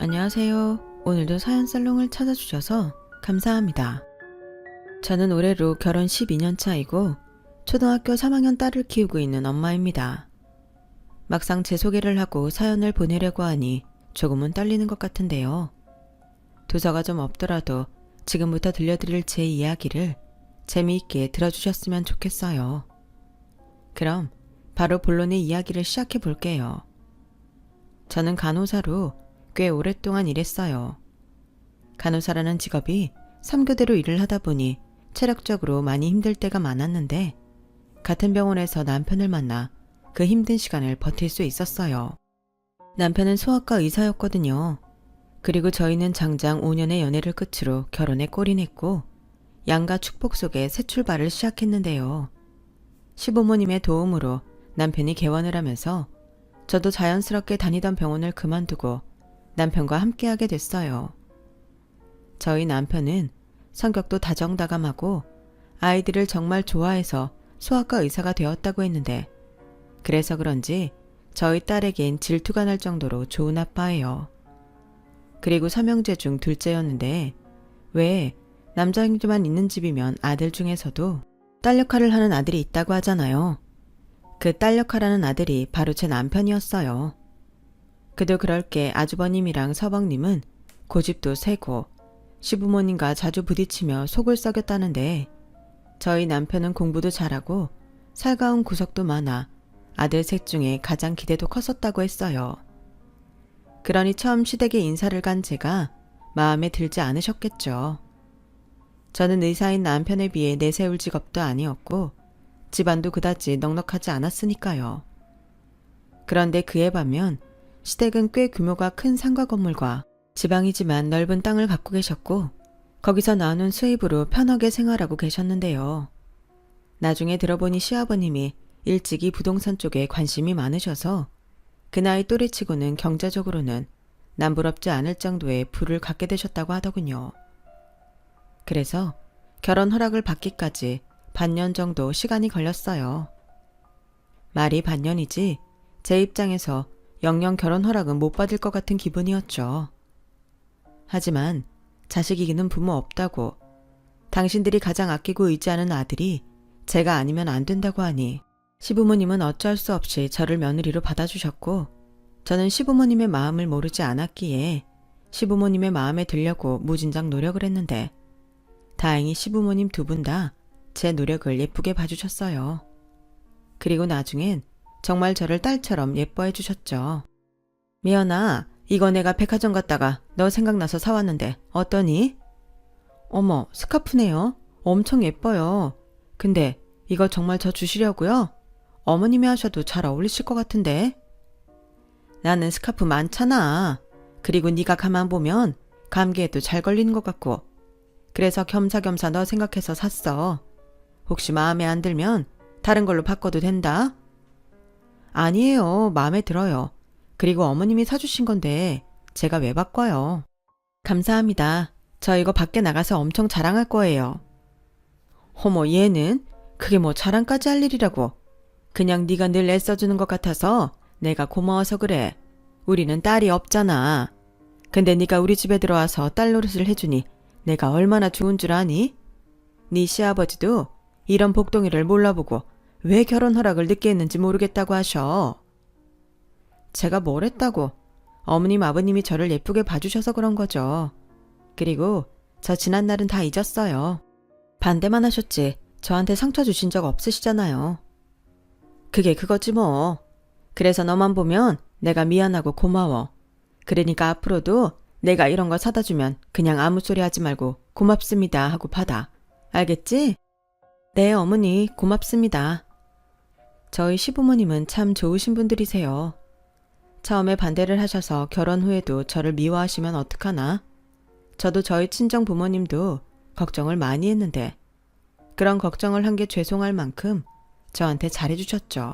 안녕하세요. 오늘도 사연 살롱을 찾아주셔서 감사합니다. 저는 올해로 결혼 12년 차이고 초등학교 3학년 딸을 키우고 있는 엄마입니다. 막상 제 소개를 하고 사연을 보내려고 하니 조금은 떨리는 것 같은데요. 도서가 좀 없더라도 지금부터 들려드릴 제 이야기를 재미있게 들어주셨으면 좋겠어요. 그럼 바로 본론의 이야기를 시작해 볼게요. 저는 간호사로 꽤 오랫동안 일했어요. 간호사라는 직업이 3교대로 일을 하다 보니 체력적으로 많이 힘들 때가 많았는데 같은 병원에서 남편을 만나 그 힘든 시간을 버틸 수 있었어요. 남편은 소아과 의사였거든요. 그리고 저희는 장장 5년의 연애를 끝으로 결혼에 골인했고 양가 축복 속에 새 출발을 시작했는데요. 시부모님의 도움으로 남편이 개원을 하면서 저도 자연스럽게 다니던 병원을 그만두고 남편과 함께하게 됐어요. 저희 남편은 성격도 다정다감하고 아이들을 정말 좋아해서 소아과 의사가 되었다고 했는데 그래서 그런지 저희 딸에겐 질투가 날 정도로 좋은 아빠예요. 그리고 삼형제 중 둘째였는데 왜 남자 형제만 있는 집이면 아들 중에서도 딸 역할을 하는 아들이 있다고 하잖아요. 그 딸 역할하는 아들이 바로 제 남편이었어요. 그도 그럴 게 아주버님이랑 서방님은 고집도 세고 시부모님과 자주 부딪히며 속을 썩였다는데 저희 남편은 공부도 잘하고 살가운 구석도 많아 아들 셋 중에 가장 기대도 컸었다고 했어요. 그러니 처음 시댁에 인사를 간 제가 마음에 들지 않으셨겠죠. 저는 의사인 남편에 비해 내세울 직업도 아니었고 집안도 그다지 넉넉하지 않았으니까요. 그런데 그에 반면 시댁은 꽤 규모가 큰 상가 건물과 지방이지만 넓은 땅을 갖고 계셨고 거기서 나오는 수입으로 편하게 생활하고 계셨는데요. 나중에 들어보니 시아버님이 일찍이 부동산 쪽에 관심이 많으셔서 그 나이 또래치고는 경제적으로는 남부럽지 않을 정도의 부를 갖게 되셨다고 하더군요. 그래서 결혼 허락을 받기까지 반년 정도 시간이 걸렸어요. 말이 반년이지 제 입장에서 영영 결혼 허락은 못 받을 것 같은 기분이었죠. 하지만 자식이기는 부모 없다고 당신들이 가장 아끼고 의지하는 아들이 제가 아니면 안 된다고 하니 시부모님은 어쩔 수 없이 저를 며느리로 받아주셨고 저는 시부모님의 마음을 모르지 않았기에 시부모님의 마음에 들려고 무진장 노력을 했는데 다행히 시부모님 두 분 다 제 노력을 예쁘게 봐주셨어요. 그리고 나중엔 정말 저를 딸처럼 예뻐해 주셨죠. 미연아, 이거 내가 백화점 갔다가 너 생각나서 사왔는데 어떠니? 어머, 스카프네요. 엄청 예뻐요. 근데 이거 정말 저 주시려고요? 어머님이 하셔도 잘 어울리실 것 같은데. 나는 스카프 많잖아. 그리고 네가 가만 보면 감기에도 잘 걸리는 것 같고. 그래서 겸사겸사 너 생각해서 샀어. 혹시 마음에 안 들면 다른 걸로 바꿔도 된다? 아니에요. 마음에 들어요. 그리고 어머님이 사주신 건데 제가 왜 바꿔요? 감사합니다. 저 이거 밖에 나가서 엄청 자랑할 거예요. 어머, 얘는 그게 뭐 자랑까지 할 일이라고. 그냥 네가 늘 애써주는 것 같아서 내가 고마워서 그래. 우리는 딸이 없잖아. 근데 네가 우리 집에 들어와서 딸 노릇을 해주니 내가 얼마나 좋은 줄 아니? 네 시아버지도 이런 복덩이를 몰라보고 왜 결혼 허락을 늦게 했는지 모르겠다고 하셔. 제가 뭘 했다고. 어머님 아버님이 저를 예쁘게 봐주셔서 그런 거죠. 그리고 저 지난 날은 다 잊었어요. 반대만 하셨지 저한테 상처 주신 적 없으시잖아요. 그게 그거지 뭐. 그래서 너만 보면 내가 미안하고 고마워. 그러니까 앞으로도 내가 이런 거 사다 주면 그냥 아무 소리 하지 말고 고맙습니다 하고 받아. 알겠지? 네 어머니 고맙습니다. 저희 시부모님은 참 좋으신 분들이세요. 처음에 반대를 하셔서 결혼 후에도 저를 미워하시면 어떡하나? 저도 저희 친정 부모님도 걱정을 많이 했는데 그런 걱정을 한 게 죄송할 만큼 저한테 잘해주셨죠.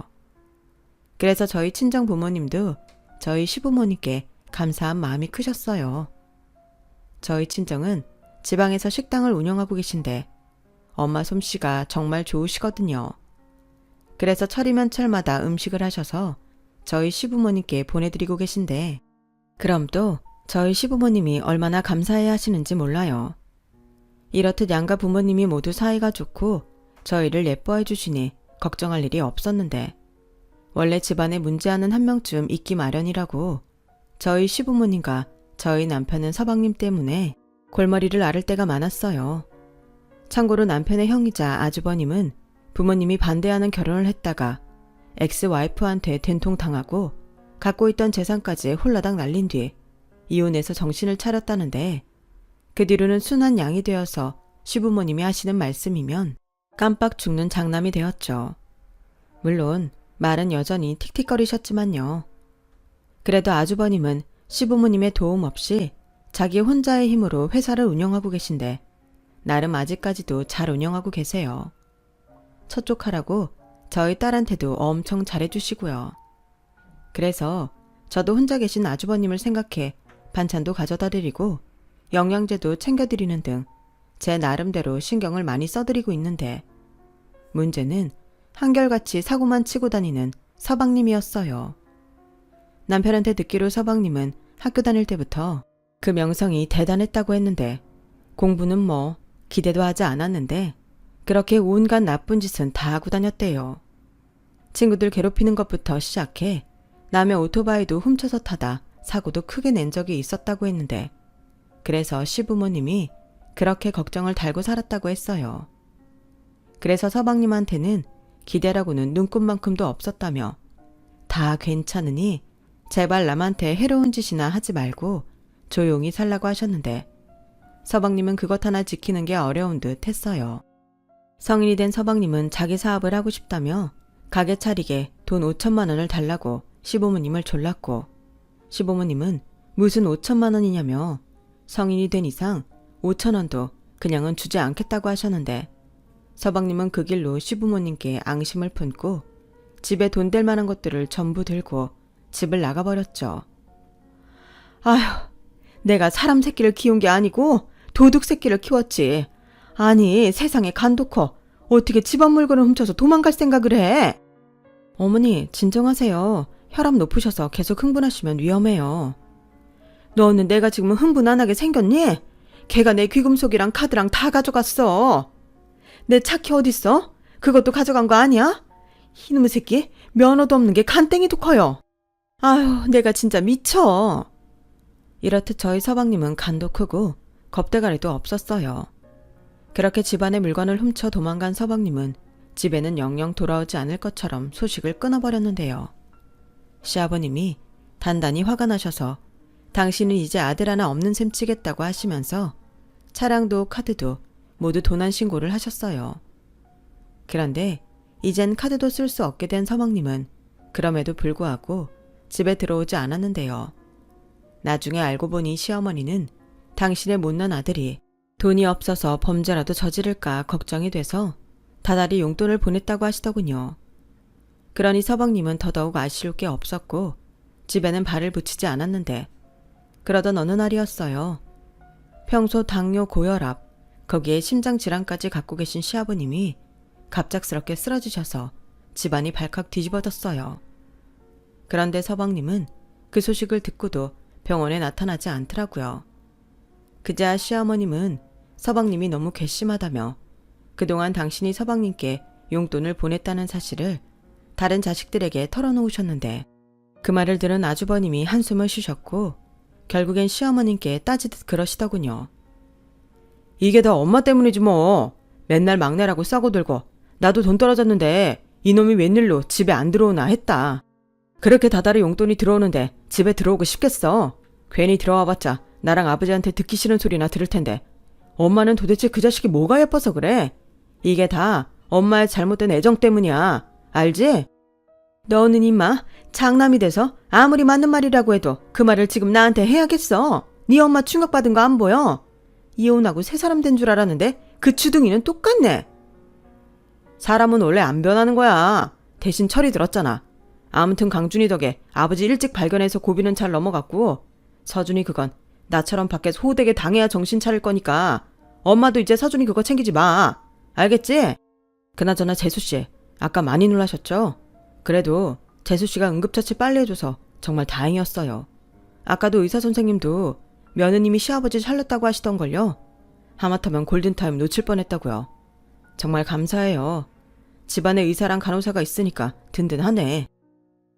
그래서 저희 친정 부모님도 저희 시부모님께 감사한 마음이 크셨어요. 저희 친정은 지방에서 식당을 운영하고 계신데 엄마 솜씨가 정말 좋으시거든요. 그래서 철이면 철마다 음식을 하셔서 저희 시부모님께 보내드리고 계신데 그럼 또 저희 시부모님이 얼마나 감사해 하시는지 몰라요. 이렇듯 양가 부모님이 모두 사이가 좋고 저희를 예뻐해 주시니 걱정할 일이 없었는데 원래 집안에 문제하는 한 명쯤 있기 마련이라고 저희 시부모님과 저희 남편은 서방님 때문에 골머리를 앓을 때가 많았어요. 참고로 남편의 형이자 아주버님은 부모님이 반대하는 결혼을 했다가 엑스와이프한테 된통당하고 갖고 있던 재산까지 홀라당 날린 뒤 이혼해서 정신을 차렸다는데 그 뒤로는 순한 양이 되어서 시부모님이 하시는 말씀이면 깜빡 죽는 장남이 되었죠. 물론 말은 여전히 틱틱거리셨지만요. 그래도 아주버님은 시부모님의 도움 없이 자기 혼자의 힘으로 회사를 운영하고 계신데 나름 아직까지도 잘 운영하고 계세요. 첫쪽하라고 저희 딸한테도 엄청 잘해주시고요. 그래서 저도 혼자 계신 아주버님을 생각해 반찬도 가져다 드리고 영양제도 챙겨드리는 등 제 나름대로 신경을 많이 써드리고 있는데 문제는 한결같이 사고만 치고 다니는 서방님이었어요. 남편한테 듣기로 서방님은 학교 다닐 때부터 그 명성이 대단했다고 했는데 공부는 뭐 기대도 하지 않았는데 그렇게 온갖 나쁜 짓은 다 하고 다녔대요. 친구들 괴롭히는 것부터 시작해 남의 오토바이도 훔쳐서 타다 사고도 크게 낸 적이 있었다고 했는데 그래서 시부모님이 그렇게 걱정을 달고 살았다고 했어요. 그래서 서방님한테는 기대라고는 눈꼽만큼도 없었다며 다 괜찮으니 제발 남한테 해로운 짓이나 하지 말고 조용히 살라고 하셨는데 서방님은 그것 하나 지키는 게 어려운 듯 했어요. 성인이 된 서방님은 자기 사업을 하고 싶다며 가게 차리게 돈 5천만 원을 달라고 시부모님을 졸랐고 시부모님은 무슨 5천만 원이냐며 성인이 된 이상 5천 원도 그냥은 주지 않겠다고 하셨는데 서방님은 그 길로 시부모님께 앙심을 품고 집에 돈 될 만한 것들을 전부 들고 집을 나가버렸죠. 아휴, 내가 사람 새끼를 키운 게 아니고 도둑 새끼를 키웠지. 아니, 세상에 간도 커. 어떻게 집안 물건을 훔쳐서 도망갈 생각을 해? 어머니, 진정하세요. 혈압 높으셔서 계속 흥분하시면 위험해요. 너는 내가 지금 흥분 안 하게 생겼니? 걔가 내 귀금속이랑 카드랑 다 가져갔어. 내 차 키 어딨어? 그것도 가져간 거 아니야? 이놈의 새끼, 면허도 없는 게 간땡이도 커요. 아휴, 내가 진짜 미쳐. 이렇듯 저희 서방님은 간도 크고 겁대가리도 없었어요. 그렇게 집안의 물건을 훔쳐 도망간 서방님은 집에는 영영 돌아오지 않을 것처럼 소식을 끊어버렸는데요. 시아버님이 단단히 화가 나셔서 당신은 이제 아들 하나 없는 셈 치겠다고 하시면서 차량도 카드도 모두 도난 신고를 하셨어요. 그런데 이젠 카드도 쓸 수 없게 된 서방님은 그럼에도 불구하고 집에 들어오지 않았는데요. 나중에 알고 보니 시어머니는 당신의 못난 아들이 돈이 없어서 범죄라도 저지를까 걱정이 돼서 다달이 용돈을 보냈다고 하시더군요. 그러니 서방님은 더더욱 아쉬울 게 없었고 집에는 발을 붙이지 않았는데 그러던 어느 날이었어요. 평소 당뇨 고혈압, 거기에 심장질환까지 갖고 계신 시아버님이 갑작스럽게 쓰러지셔서 집안이 발칵 뒤집어졌어요. 그런데 서방님은 그 소식을 듣고도 병원에 나타나지 않더라고요. 그제야 시어머님은 서방님이 너무 괘씸하다며 그동안 당신이 서방님께 용돈을 보냈다는 사실을 다른 자식들에게 털어놓으셨는데 그 말을 들은 아주버님이 한숨을 쉬셨고 결국엔 시어머님께 따지듯 그러시더군요. 이게 다 엄마 때문이지 뭐. 맨날 막내라고 싸고들고 나도 돈 떨어졌는데 이놈이 웬일로 집에 안 들어오나 했다. 그렇게 다달이 용돈이 들어오는데 집에 들어오고 싶겠어. 괜히 들어와봤자 나랑 아버지한테 듣기 싫은 소리나 들을 텐데 엄마는 도대체 그 자식이 뭐가 예뻐서 그래? 이게 다 엄마의 잘못된 애정 때문이야. 알지? 너는 임마 장남이 돼서 아무리 맞는 말이라고 해도 그 말을 지금 나한테 해야겠어. 네 엄마 충격받은 거 안 보여? 이혼하고 새 사람 된 줄 알았는데 그 주둥이는 똑같네. 사람은 원래 안 변하는 거야. 대신 철이 들었잖아. 아무튼 강준이 덕에 아버지 일찍 발견해서 고비는 잘 넘어갔고 서준이 그건 나처럼 밖에서 호되게 당해야 정신 차릴 거니까 엄마도 이제 서준이 그거 챙기지 마. 알겠지? 그나저나 재수씨 아까 많이 놀라셨죠? 그래도 재수씨가 응급처치 빨리 해줘서 정말 다행이었어요. 아까도 의사 선생님도 며느님이 시아버지 살렸다고 하시던걸요. 하마터면 골든타임 놓칠 뻔했다고요. 정말 감사해요. 집안에 의사랑 간호사가 있으니까 든든하네.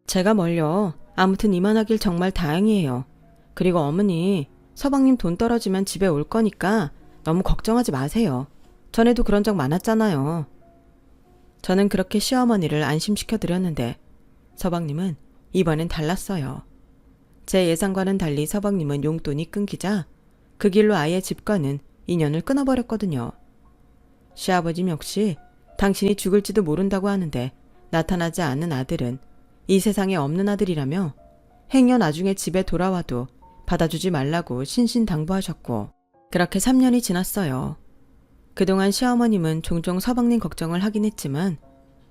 제가 뭘요. 아무튼 이만하길 정말 다행이에요. 그리고 어머니, 서방님 돈 떨어지면 집에 올 거니까 너무 걱정하지 마세요. 전에도 그런 적 많았잖아요. 저는 그렇게 시어머니를 안심시켜 드렸는데 서방님은 이번엔 달랐어요. 제 예상과는 달리 서방님은 용돈이 끊기자 그 길로 아예 집과는 인연을 끊어버렸거든요. 시아버님 역시 당신이 죽을지도 모른다고 하는데 나타나지 않는 아들은 이 세상에 없는 아들이라며 행여 나중에 집에 돌아와도 받아주지 말라고 신신당부하셨고 그렇게 3년이 지났어요. 그동안 시어머님은 종종 서방님 걱정을 하긴 했지만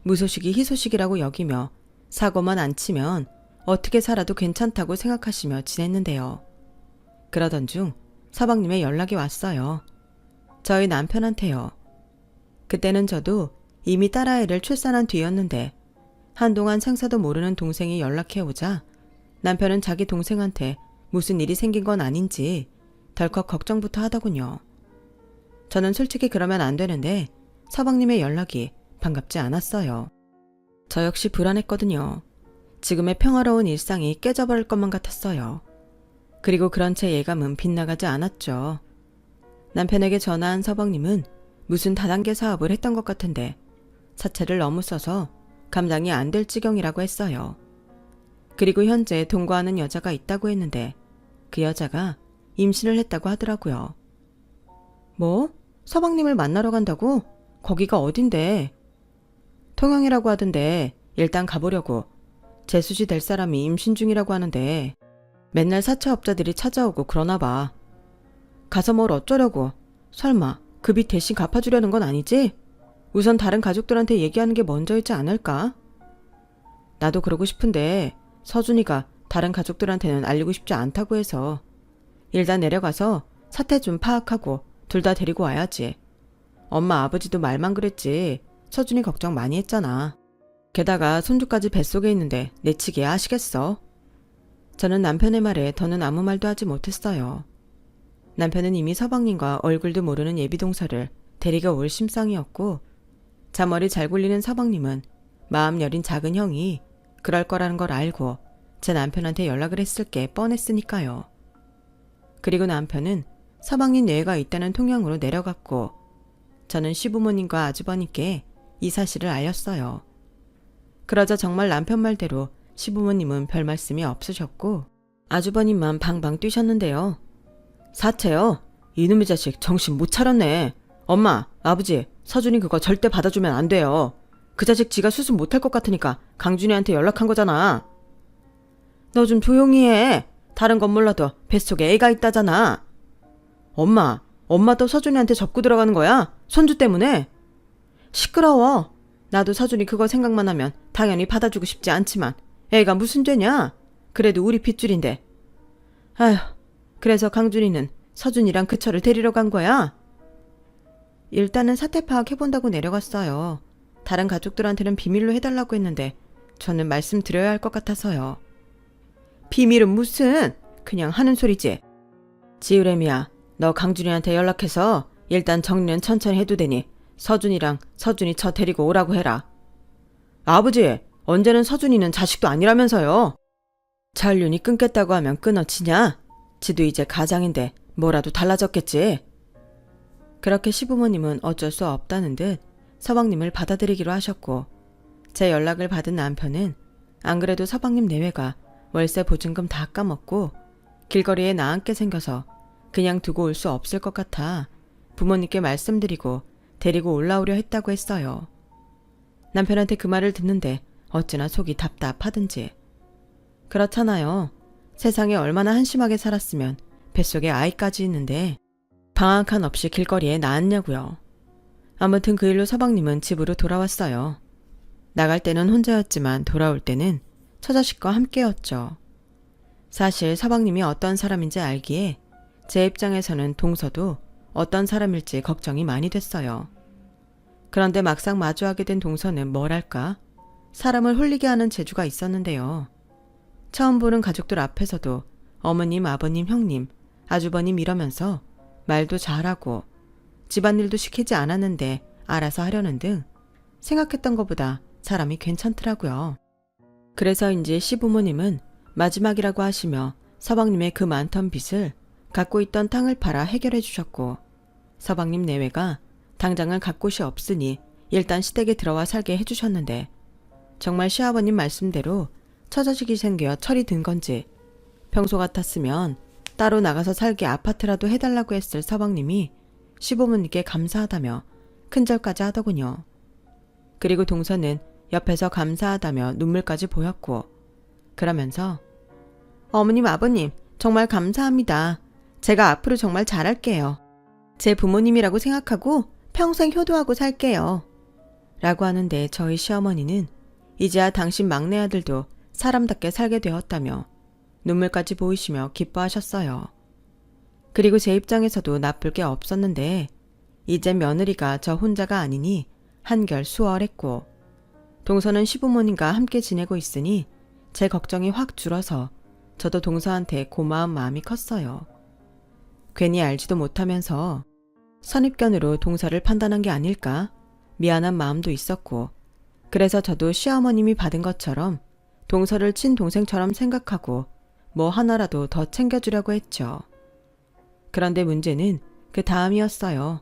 무소식이 희소식이라고 여기며 사고만 안 치면 어떻게 살아도 괜찮다고 생각하시며 지냈는데요. 그러던 중 서방님의 연락이 왔어요. 저희 남편한테요. 그때는 저도 이미 딸아이를 출산한 뒤였는데 한동안 생사도 모르는 동생이 연락해오자 남편은 자기 동생한테 무슨 일이 생긴 건 아닌지 덜컥 걱정부터 하더군요. 저는 솔직히 그러면 안 되는데 서방님의 연락이 반갑지 않았어요. 저 역시 불안했거든요. 지금의 평화로운 일상이 깨져버릴 것만 같았어요. 그리고 그런 제 예감은 빗나가지 않았죠. 남편에게 전화한 서방님은 무슨 다단계 사업을 했던 것 같은데 사채를 너무 써서 감당이 안 될 지경이라고 했어요. 그리고 현재 동거하는 여자가 있다고 했는데 그 여자가 임신을 했다고 하더라고요. 뭐? 서방님을 만나러 간다고? 거기가 어딘데? 통영이라고 하던데 일단 가보려고. 재수시 될 사람이 임신 중이라고 하는데 맨날 사채업자들이 찾아오고 그러나 봐. 가서 뭘 어쩌려고. 설마 그 빚 대신 갚아주려는 건 아니지? 우선 다른 가족들한테 얘기하는 게 먼저이지 않을까? 나도 그러고 싶은데 서준이가 다른 가족들한테는 알리고 싶지 않다고 해서 일단 내려가서 사태 좀 파악하고 둘 다 데리고 와야지. 엄마 아버지도 말만 그랬지 서준이 걱정 많이 했잖아. 게다가 손주까지 뱃속에 있는데 내치기야 하시겠어? 저는 남편의 말에 더는 아무 말도 하지 못했어요. 남편은 이미 서방님과 얼굴도 모르는 예비동서를 데리고 올 심상이었고 자머리 잘 굴리는 서방님은 마음 여린 작은 형이 그럴 거라는 걸 알고 제 남편한테 연락을 했을 게 뻔했으니까요. 그리고 남편은 서방님 내외가 있다는 통영으로 내려갔고 저는 시부모님과 아주버님께 이 사실을 알렸어요. 그러자 정말 남편 말대로 시부모님은 별 말씀이 없으셨고 아주버님만 방방 뛰셨는데요. 사채요? 이놈의 자식 정신 못 차렸네. 엄마, 아버지, 서준이 그거 절대 받아주면 안 돼요. 그 자식 지가 수습 못할 것 같으니까 강준이한테 연락한 거잖아. 너 좀 조용히 해. 다른 건 몰라도 뱃속에 애가 있다잖아. 엄마도 서준이한테 접고 들어가는 거야? 손주 때문에? 시끄러워. 나도 서준이 그거 생각만 하면 당연히 받아주고 싶지 않지만 애가 무슨 죄냐? 그래도 우리 핏줄인데. 아휴, 그래서 강준이는 서준이랑 그처를 데리러 간 거야? 일단은 사태 파악해본다고 내려갔어요. 다른 가족들한테는 비밀로 해달라고 했는데 저는 말씀드려야 할 것 같아서요. 비밀은 무슨? 그냥 하는 소리지. 지우레미야, 너 강준이한테 연락해서 일단 정리는 천천히 해도 되니 서준이랑 서준이 저 데리고 오라고 해라. 아버지, 언제는 서준이는 자식도 아니라면서요. 전륜이 끊겠다고 하면 끊어지냐? 지도 이제 가장인데 뭐라도 달라졌겠지. 그렇게 시부모님은 어쩔 수 없다는 듯 서방님을 받아들이기로 하셨고 제 연락을 받은 남편은 안 그래도 서방님 내외가 월세 보증금 다 까먹고 길거리에 나앉게 생겨서 그냥 두고 올 수 없을 것 같아 부모님께 말씀드리고 데리고 올라오려 했다고 했어요. 남편한테 그 말을 듣는데 어찌나 속이 답답하든지. 그렇잖아요. 세상에 얼마나 한심하게 살았으면 뱃속에 아이까지 있는데 방학 한 없이 길거리에 나앉냐고요. 아무튼 그 일로 서방님은 집으로 돌아왔어요. 나갈 때는 혼자였지만 돌아올 때는 처자식과 함께였죠. 사실 서방님이 어떤 사람인지 알기에 제 입장에서는 동서도 어떤 사람일지 걱정이 많이 됐어요. 그런데 막상 마주하게 된 동서는 뭐랄까 사람을 홀리게 하는 재주가 있었는데요. 처음 보는 가족들 앞에서도 어머님, 아버님, 형님, 아주버님 이러면서 말도 잘하고 집안일도 시키지 않았는데 알아서 하려는 등 생각했던 것보다 사람이 괜찮더라고요. 그래서인지 시부모님은 마지막이라고 하시며 서방님의 그 많던 빚을 갖고 있던 땅을 팔아 해결해 주셨고, 서방님 내외가 당장은 갈 곳이 없으니 일단 시댁에 들어와 살게 해주셨는데, 정말 시아버님 말씀대로 처자식이 생겨 철이 든 건지 평소 같았으면 따로 나가서 살게 아파트라도 해달라고 했을 서방님이 시부모님께 감사하다며 큰절까지 하더군요. 그리고 동서는 옆에서 감사하다며 눈물까지 보였고, 그러면서 어머님, 아버님 정말 감사합니다. 제가 앞으로 정말 잘할게요. 제 부모님이라고 생각하고 평생 효도하고 살게요. 라고 하는데 저희 시어머니는 이제야 당신 막내 아들도 사람답게 살게 되었다며 눈물까지 보이시며 기뻐하셨어요. 그리고 제 입장에서도 나쁠 게 없었는데 이제 며느리가 저 혼자가 아니니 한결 수월했고, 동서는 시부모님과 함께 지내고 있으니 제 걱정이 확 줄어서 저도 동서한테 고마운 마음이 컸어요. 괜히 알지도 못하면서 선입견으로 동서를 판단한 게 아닐까 미안한 마음도 있었고, 그래서 저도 시어머님이 받은 것처럼 동서를 친동생처럼 생각하고 뭐 하나라도 더 챙겨주려고 했죠. 그런데 문제는 그 다음이었어요.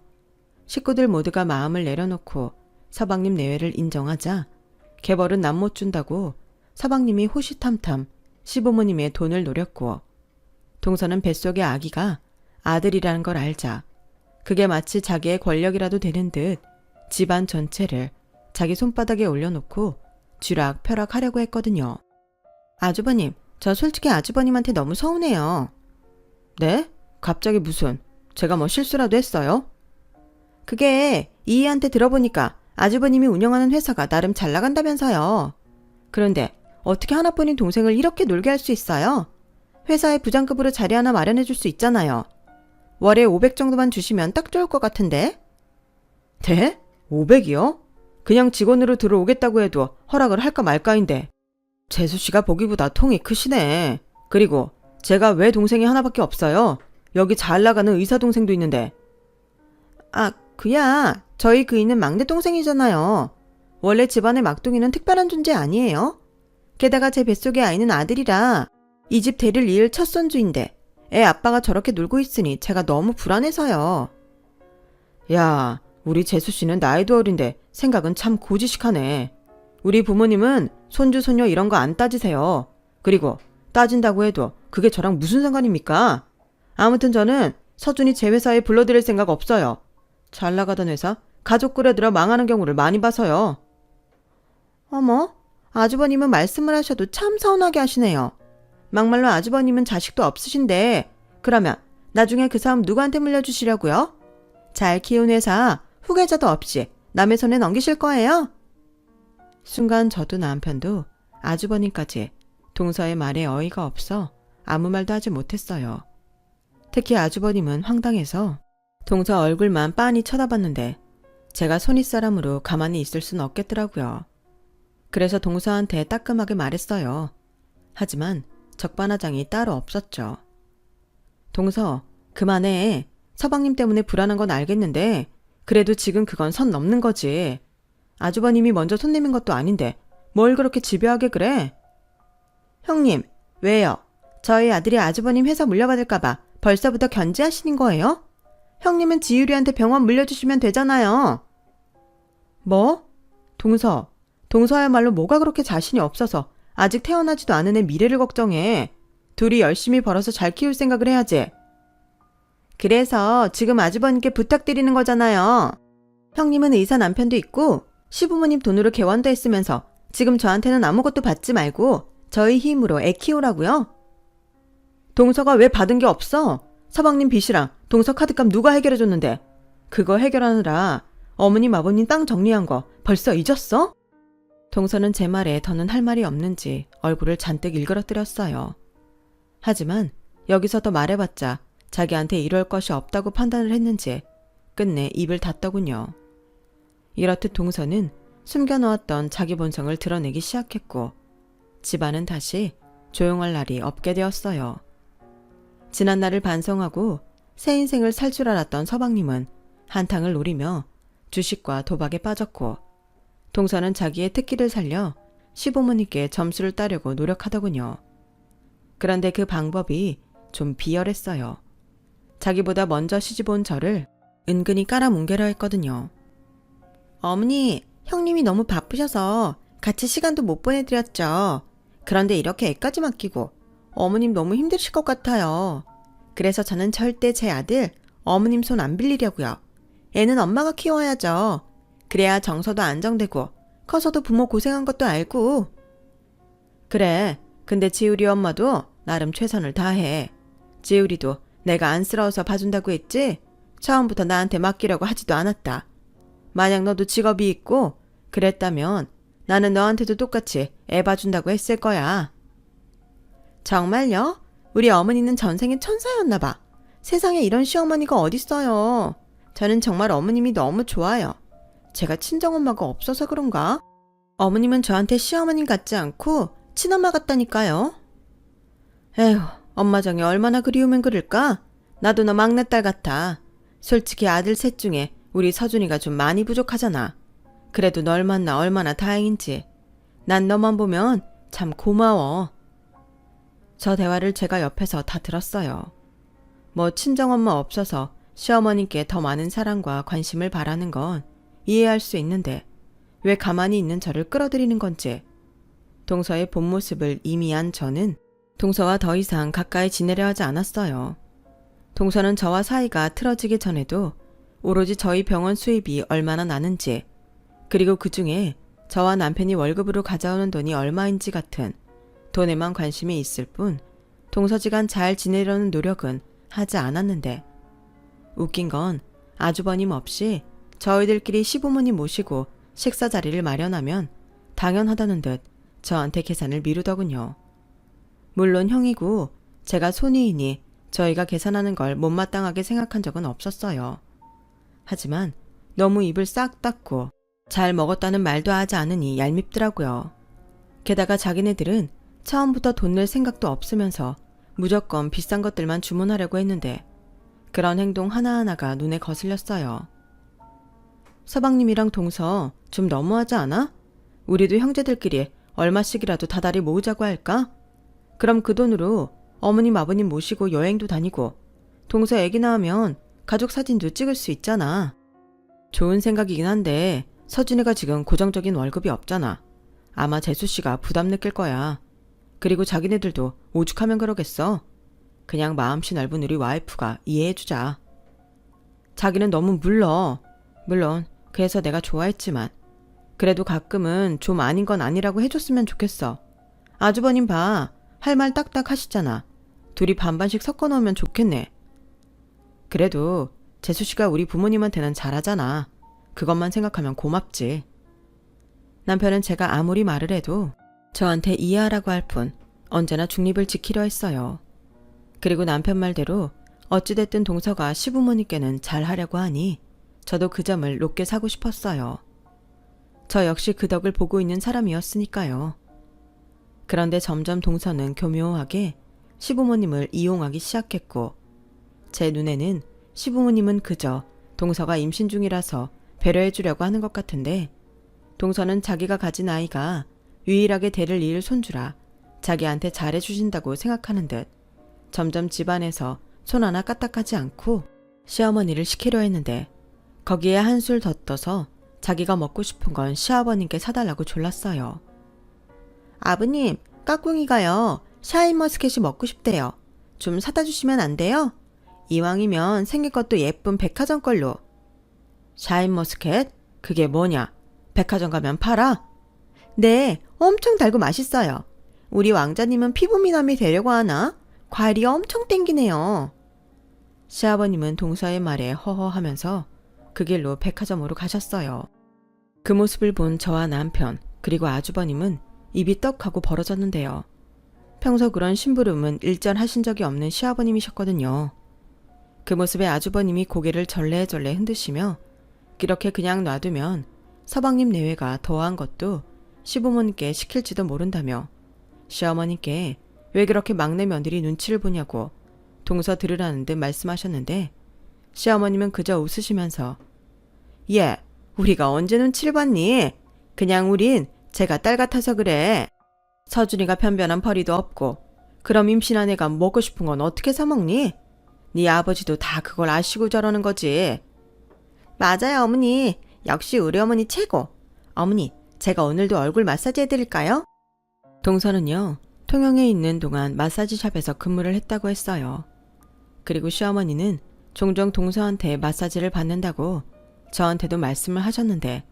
식구들 모두가 마음을 내려놓고 서방님 내외를 인정하자 개벌은 남 못 준다고 서방님이 호시탐탐 시부모님의 돈을 노렸고, 동서는 뱃속의 아기가 아들이라는 걸 알자 그게 마치 자기의 권력이라도 되는 듯 집안 전체를 자기 손바닥에 올려놓고 쥐락펴락하려고 했거든요. 아주버님, 저 솔직히 아주버님한테 너무 서운해요. 네? 갑자기 무슨, 제가 뭐 실수라도 했어요? 그게 이희한테 들어보니까 아주버님이 운영하는 회사가 나름 잘 나간다면서요. 그런데 어떻게 하나뿐인 동생을 이렇게 놀게 할 수 있어요? 회사에 부장급으로 자리 하나 마련해 줄 수 있잖아요. 월에 500 정도만 주시면 딱 좋을 것 같은데. 네? 500이요? 그냥 직원으로 들어오겠다고 해도 허락을 할까 말까인데. 재수씨가 보기보다 통이 크시네. 그리고 제가 왜 동생이 하나밖에 없어요? 여기 잘 나가는 의사 동생도 있는데. 아, 그야 저희 그이는 막내 동생이잖아요. 원래 집안의 막둥이는 특별한 존재 아니에요? 게다가 제 뱃속의 아이는 아들이라 이 집 대를 이을 첫 손주인데 애 아빠가 저렇게 놀고 있으니 제가 너무 불안해서요. 야, 우리 재수씨는 나이도 어린데 생각은 참 고지식하네. 우리 부모님은 손주 손녀 이런 거 안 따지세요. 그리고 따진다고 해도 그게 저랑 무슨 상관입니까? 아무튼 저는 서준이 제 회사에 불러들일 생각 없어요. 잘 나가던 회사 가족 끌어들여 망하는 경우를 많이 봐서요. 어머, 아주버님은 말씀을 하셔도 참 서운하게 하시네요. 막말로 아주버님은 자식도 없으신데 그러면 나중에 그 사업 누구한테 물려주시려고요? 잘 키운 회사 후계자도 없이 남의 손에 넘기실 거예요? 순간 저도 남편도 아주버님까지 동서의 말에 어이가 없어 아무 말도 하지 못했어요. 특히 아주버님은 황당해서 동서 얼굴만 빤히 쳐다봤는데 제가 손윗사람으로 가만히 있을 순 없겠더라고요. 그래서 동서한테 따끔하게 말했어요. 하지만 적반하장이 따로 없었죠. 동서, 그만해. 서방님 때문에 불안한 건 알겠는데 그래도 지금 그건 선 넘는 거지. 아주버님이 먼저 손 내민 것도 아닌데 뭘 그렇게 집요하게 그래? 형님, 왜요? 저희 아들이 아주버님 회사 물려받을까봐 벌써부터 견제하시는 거예요? 형님은 지유리한테 병원 물려주시면 되잖아요. 뭐? 동서야말로 뭐가 그렇게 자신이 없어서 아직 태어나지도 않은 애 미래를 걱정해. 둘이 열심히 벌어서 잘 키울 생각을 해야지. 그래서 지금 아주버님께 부탁드리는 거잖아요. 형님은 의사 남편도 있고 시부모님 돈으로 개원도 했으면서 지금 저한테는 아무것도 받지 말고 저희 힘으로 애 키우라고요? 동서가 왜 받은 게 없어? 서방님 빚이랑 동서 카드값 누가 해결해줬는데 그거 해결하느라 어머님 아버님 땅 정리한 거 벌써 잊었어? 동서는 제 말에 더는 할 말이 없는지 얼굴을 잔뜩 일그러뜨렸어요. 하지만 여기서 더 말해봤자 자기한테 이럴 것이 없다고 판단을 했는지 끝내 입을 닫더군요. 이렇듯 동서는 숨겨놓았던 자기 본성을 드러내기 시작했고 집안은 다시 조용할 날이 없게 되었어요. 지난날을 반성하고 새 인생을 살 줄 알았던 서방님은 한탕을 노리며 주식과 도박에 빠졌고, 동서는 자기의 특기를 살려 시부모님께 점수를 따려고 노력하더군요. 그런데 그 방법이 좀 비열했어요. 자기보다 먼저 시집온 저를 은근히 깔아뭉개려 했거든요. 어머니, 형님이 너무 바쁘셔서 같이 시간도 못 보내드렸죠. 그런데 이렇게 애까지 맡기고 어머님 너무 힘드실 것 같아요. 그래서 저는 절대 제 아들 어머님 손 안 빌리려고요. 애는 엄마가 키워야죠. 그래야 정서도 안정되고 커서도 부모 고생한 것도 알고. 그래, 근데 지우리 엄마도 나름 최선을 다해. 지우리도 내가 안쓰러워서 봐준다고 했지 처음부터 나한테 맡기려고 하지도 않았다. 만약 너도 직업이 있고 그랬다면 나는 너한테도 똑같이 애 봐준다고 했을 거야. 정말요? 우리 어머니는 전생에 천사였나 봐. 세상에 이런 시어머니가 어딨어요. 저는 정말 어머님이 너무 좋아요. 제가 친정엄마가 없어서 그런가? 어머님은 저한테 시어머님 같지 않고 친엄마 같다니까요. 에휴, 엄마 정이 얼마나 그리우면 그럴까? 나도 너 막내딸 같아. 솔직히 아들 셋 중에 우리 서준이가 좀 많이 부족하잖아. 그래도 널 만나 얼마나 다행인지. 난 너만 보면 참 고마워. 저 대화를 제가 옆에서 다 들었어요. 뭐 친정엄마 없어서 시어머님께 더 많은 사랑과 관심을 바라는 건 이해할 수 있는데 왜 가만히 있는 저를 끌어들이는 건지. 동서의 본 모습을 이미 안 저는 동서와 더 이상 가까이 지내려 하지 않았어요. 동서는 저와 사이가 틀어지기 전에도 오로지 저희 병원 수입이 얼마나 나는지, 그리고 그 중에 저와 남편이 월급으로 가져오는 돈이 얼마인지 같은 돈에만 관심이 있을 뿐 동서지간 잘 지내려는 노력은 하지 않았는데, 웃긴 건 아주버님 없이 저희들끼리 시부모님 모시고 식사 자리를 마련하면 당연하다는 듯 저한테 계산을 미루더군요. 물론 형이고 제가 손위이니 저희가 계산하는 걸 못마땅하게 생각한 적은 없었어요. 하지만 너무 입을 싹 닫고 잘 먹었다는 말도 하지 않으니 얄밉더라고요. 게다가 자기네들은 처음부터 돈 낼 생각도 없으면서 무조건 비싼 것들만 주문하려고 했는데 그런 행동 하나하나가 눈에 거슬렸어요. 서방님이랑 동서 좀 너무하지 않아? 우리도 형제들끼리 얼마씩이라도 다달이 모으자고 할까? 그럼 그 돈으로 어머님 아버님 모시고 여행도 다니고 동서 애기 낳으면 가족 사진도 찍을 수 있잖아. 좋은 생각이긴 한데 서준이가 지금 고정적인 월급이 없잖아. 아마 재수씨가 부담 느낄 거야. 그리고 자기네들도 오죽하면 그러겠어. 그냥 마음씨 넓은 우리 와이프가 이해해주자. 자기는 너무 물론 그래서 내가 좋아했지만 그래도 가끔은 좀 아닌 건 아니라고 해줬으면 좋겠어. 아주버님 봐. 할 말 딱딱 하시잖아. 둘이 반반씩 섞어 놓으면 좋겠네. 그래도 재수씨가 우리 부모님한테는 잘하잖아. 그것만 생각하면 고맙지. 남편은 제가 아무리 말을 해도 저한테 이해하라고 할 뿐 언제나 중립을 지키려 했어요. 그리고 남편 말대로 어찌됐든 동서가 시부모님께는 잘하려고 하니 저도 그 점을 높게 사고 싶었어요. 저 역시 그 덕을 보고 있는 사람이었으니까요. 그런데 점점 동서는 교묘하게 시부모님을 이용하기 시작했고, 제 눈에는 시부모님은 그저 동서가 임신 중이라서 배려해 주려고 하는 것 같은데, 동서는 자기가 가진 아이가 유일하게 대를 이을 손주라 자기한테 잘해 주신다고 생각하는 듯 점점 집안에서 손 하나 까딱하지 않고 시어머니를 시키려 했는데, 거기에 한술 더 떠서 자기가 먹고 싶은 건 시아버님께 사달라고 졸랐어요. 아버님, 까꿍이가요. 샤인머스켓이 먹고 싶대요. 좀 사다 주시면 안 돼요? 이왕이면 생긴 것도 예쁜 백화점 걸로. 샤인머스켓? 그게 뭐냐? 백화점 가면 팔아? 네, 엄청 달고 맛있어요. 우리 왕자님은 피부 미남이 되려고 하나? 과일이 엄청 땡기네요. 시아버님은 동서의 말에 허허하면서 그 길로 백화점으로 가셨어요. 그 모습을 본 저와 남편 그리고 아주버님은 입이 떡하고 벌어졌는데요. 평소 그런 심부름은 일절하신 적이 없는 시아버님이셨거든요. 그 모습에 아주버님이 고개를 절레절레 흔드시며 이렇게 그냥 놔두면 서방님 내외가 더한 것도 시부모님께 시킬지도 모른다며 시어머님께 왜 그렇게 막내 며느리 눈치를 보냐고 동서 들으라는 듯 말씀하셨는데 시어머님은 그저 웃으시면서 얘, 우리가 언제 눈치를 봤니? 그냥 우린 제가 딸 같아서 그래. 서준이가 편변한 벌이도 없고 그럼 임신한 애가 먹고 싶은 건 어떻게 사 먹니? 네 아버지도 다 그걸 아시고 저러는 거지. 맞아요, 어머니. 역시 우리 어머니 최고. 어머니, 제가 오늘도 얼굴 마사지 해드릴까요? 동서는요, 통영에 있는 동안 마사지샵에서 근무를 했다고 했어요. 그리고 시어머니는 종종 동서한테 마사지를 받는다고 저한테도 말씀을 하셨는데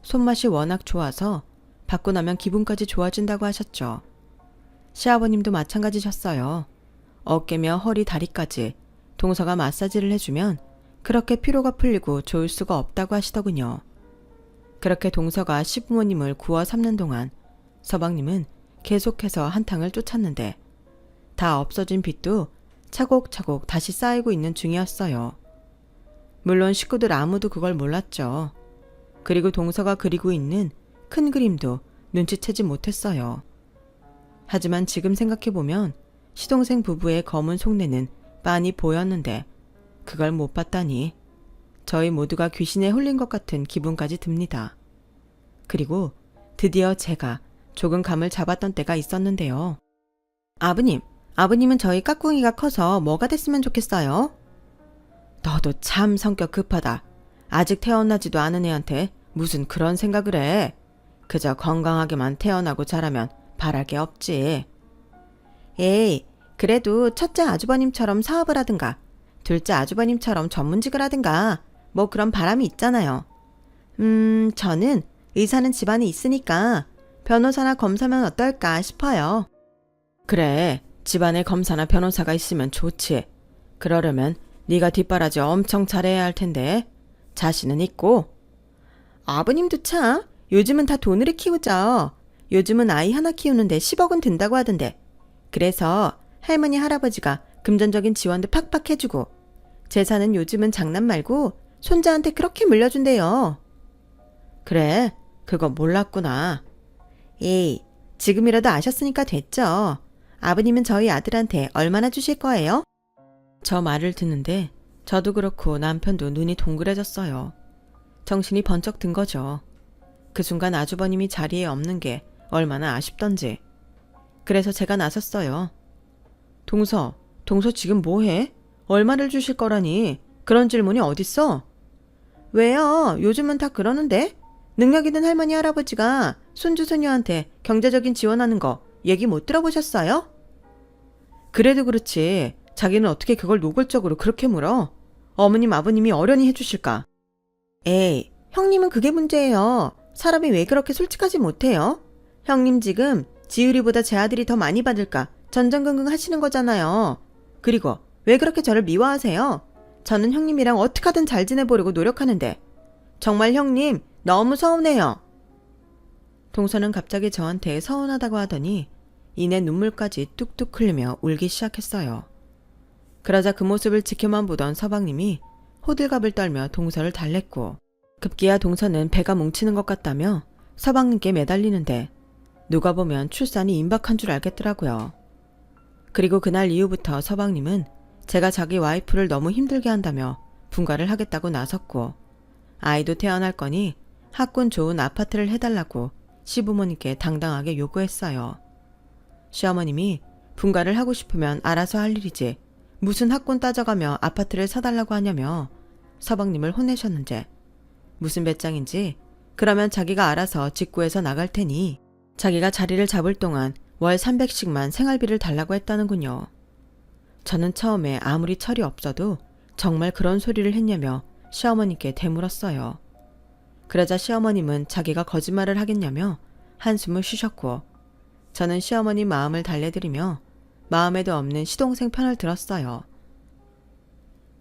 손맛이 워낙 좋아서 받고 나면 기분까지 좋아진다고 하셨죠. 시아버님도 마찬가지셨어요. 어깨며 허리, 다리까지 동서가 마사지를 해주면 그렇게 피로가 풀리고 좋을 수가 없다고 하시더군요. 그렇게 동서가 시부모님을 구워 삼는 동안 서방님은 계속해서 한탕을 쫓았는데 다 없어진 빚도 차곡차곡 다시 쌓이고 있는 중이었어요. 물론 식구들 아무도 그걸 몰랐죠. 그리고 동서가 그리고 있는 큰 그림도 눈치채지 못했어요. 하지만 지금 생각해보면 시동생 부부의 검은 속내는 빤히 보였는데 그걸 못 봤다니 저희 모두가 귀신에 홀린 것 같은 기분까지 듭니다. 그리고 드디어 제가 조금 감을 잡았던 때가 있었는데요. 아버님은 저희 까꿍이가 커서 뭐가 됐으면 좋겠어요? 너도 참 성격 급하다. 아직 태어나지도 않은 애한테 무슨 그런 생각을 해. 그저 건강하게만 태어나고 자라면 바랄 게 없지. 에이, 그래도 첫째 아주버님처럼 사업을 하든가 둘째 아주버님처럼 전문직을 하든가 뭐 그런 바람이 있잖아요. 저는 의사는 집안에 있으니까 변호사나 검사면 어떨까 싶어요. 그래, 집안에 검사나 변호사가 있으면 좋지. 그러려면 네가 뒷바라지 엄청 잘해야 할 텐데 자신은 있고. 아버님도 참 요즘은 다 돈으로 키우죠. 요즘은 아이 하나 키우는데 10억은 든다고 하던데. 그래서 할머니 할아버지가 금전적인 지원도 팍팍 해주고 재산은 요즘은 장난 말고 손자한테 그렇게 물려준대요. 그래, 그거 몰랐구나. 에이, 지금이라도 아셨으니까 됐죠. 아버님은 저희 아들한테 얼마나 주실 거예요? 저 말을 듣는데 저도 그렇고 남편도 눈이 동그래졌어요. 정신이 번쩍 든 거죠. 그 순간 아주버님이 자리에 없는 게 얼마나 아쉽던지. 그래서 제가 나섰어요. 동서 지금 뭐해? 얼마를 주실 거라니? 그런 질문이 어딨어? 왜요? 요즘은 다 그러는데? 능력 있는 할머니 할아버지가 손주 손녀한테 경제적인 지원하는 거 얘기 못 들어보셨어요? 그래도 그렇지. 자기는 어떻게 그걸 노골적으로 그렇게 물어? 어머님 아버님이 어련히 해주실까? 에이, 형님은 그게 문제예요. 사람이 왜 그렇게 솔직하지 못해요? 형님 지금 지율이보다 제 아들이 더 많이 받을까 전전긍긍 하시는 거잖아요. 그리고 왜 그렇게 저를 미워하세요? 저는 형님이랑 어떻게든 잘 지내보려고 노력하는데 정말 형님 너무 서운해요. 동서는 갑자기 저한테 서운하다고 하더니 이내 눈물까지 뚝뚝 흘리며 울기 시작했어요. 그러자 그 모습을 지켜만 보던 서방님이 호들갑을 떨며 동서를 달랬고 급기야 동서는 배가 뭉치는 것 같다며 서방님께 매달리는데 누가 보면 출산이 임박한 줄 알겠더라고요. 그리고 그날 이후부터 서방님은 제가 자기 와이프를 너무 힘들게 한다며 분가를 하겠다고 나섰고 아이도 태어날 거니 학군 좋은 아파트를 해달라고 시부모님께 당당하게 요구했어요. 시어머님이 분가를 하고 싶으면 알아서 할 일이지 무슨 학군 따져가며 아파트를 사달라고 하냐며 서방님을 혼내셨는데 무슨 배짱인지 그러면 자기가 알아서 직구해서 나갈 테니 자기가 자리를 잡을 동안 월 300씩만 생활비를 달라고 했다는군요. 저는 처음에 아무리 철이 없어도 정말 그런 소리를 했냐며 시어머니께 되물었어요. 그러자 시어머님은 자기가 거짓말을 하겠냐며 한숨을 쉬셨고 저는 시어머니 마음을 달래드리며 마음에도 없는 시동생 편을 들었어요.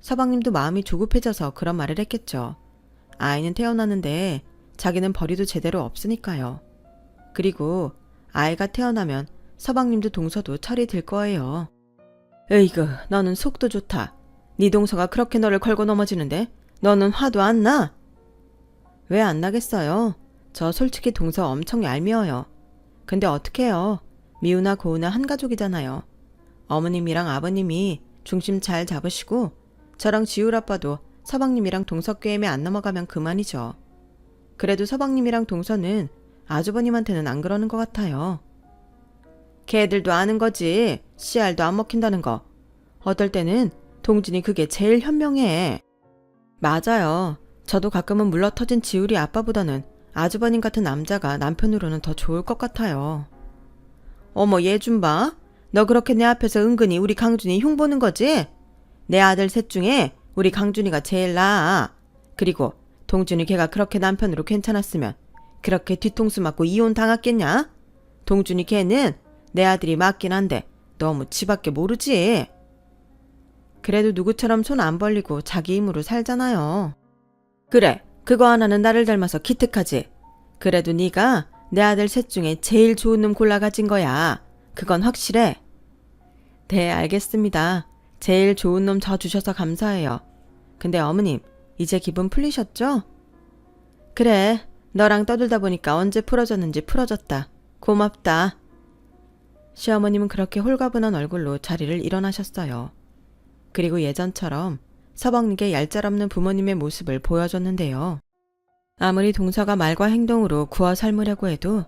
서방님도 마음이 조급해져서 그런 말을 했겠죠. 아이는 태어났는데 자기는 벌이도 제대로 없으니까요. 그리고 아이가 태어나면 서방님도 동서도 철이 들 거예요. 에이그, 너는 속도 좋다. 네 동서가 그렇게 너를 걸고 넘어지는데 너는 화도 안 나? 왜 안 나겠어요? 저 솔직히 동서 엄청 얄미워요. 근데 어떡해요. 미우나 고우나 한 가족이잖아요. 어머님이랑 아버님이 중심 잘 잡으시고 저랑 지율 아빠도 서방님이랑 동서게임에 안 넘어가면 그만이죠. 그래도 서방님이랑 동서는 아주버님한테는 안 그러는 것 같아요. 걔들도 아는 거지. 씨알도 안 먹힌다는 거. 어떨 때는 동진이 그게 제일 현명해. 맞아요. 저도 가끔은 물러터진 지율이 아빠보다는 아주버님 같은 남자가 남편으로는 더 좋을 것 같아요. 어머 얘 좀 봐. 너 그렇게 내 앞에서 은근히 우리 강준이 흉보는 거지? 내 아들 셋 중에 우리 강준이가 제일 나아. 그리고 동준이 걔가 그렇게 남편으로 괜찮았으면 그렇게 뒤통수 맞고 이혼 당했겠냐? 동준이 걔는 내 아들이 맞긴 한데 너무 지밖에 모르지. 그래도 누구처럼 손 안 벌리고 자기 힘으로 살잖아요. 그래, 그거 하나는 나를 닮아서 기특하지. 그래도 네가 내 아들 셋 중에 제일 좋은 놈 골라 가진 거야. 그건 확실해. 네, 알겠습니다. 제일 좋은 놈 저 주셔서 감사해요. 근데 어머님, 이제 기분 풀리셨죠? 그래, 너랑 떠들다 보니까 언제 풀어졌는지 풀어졌다. 고맙다. 시어머님은 그렇게 홀가분한 얼굴로 자리를 일어나셨어요. 그리고 예전처럼 서방님께 얄짤없는 부모님의 모습을 보여줬는데요. 아무리 동서가 말과 행동으로 구워 삶으려고 해도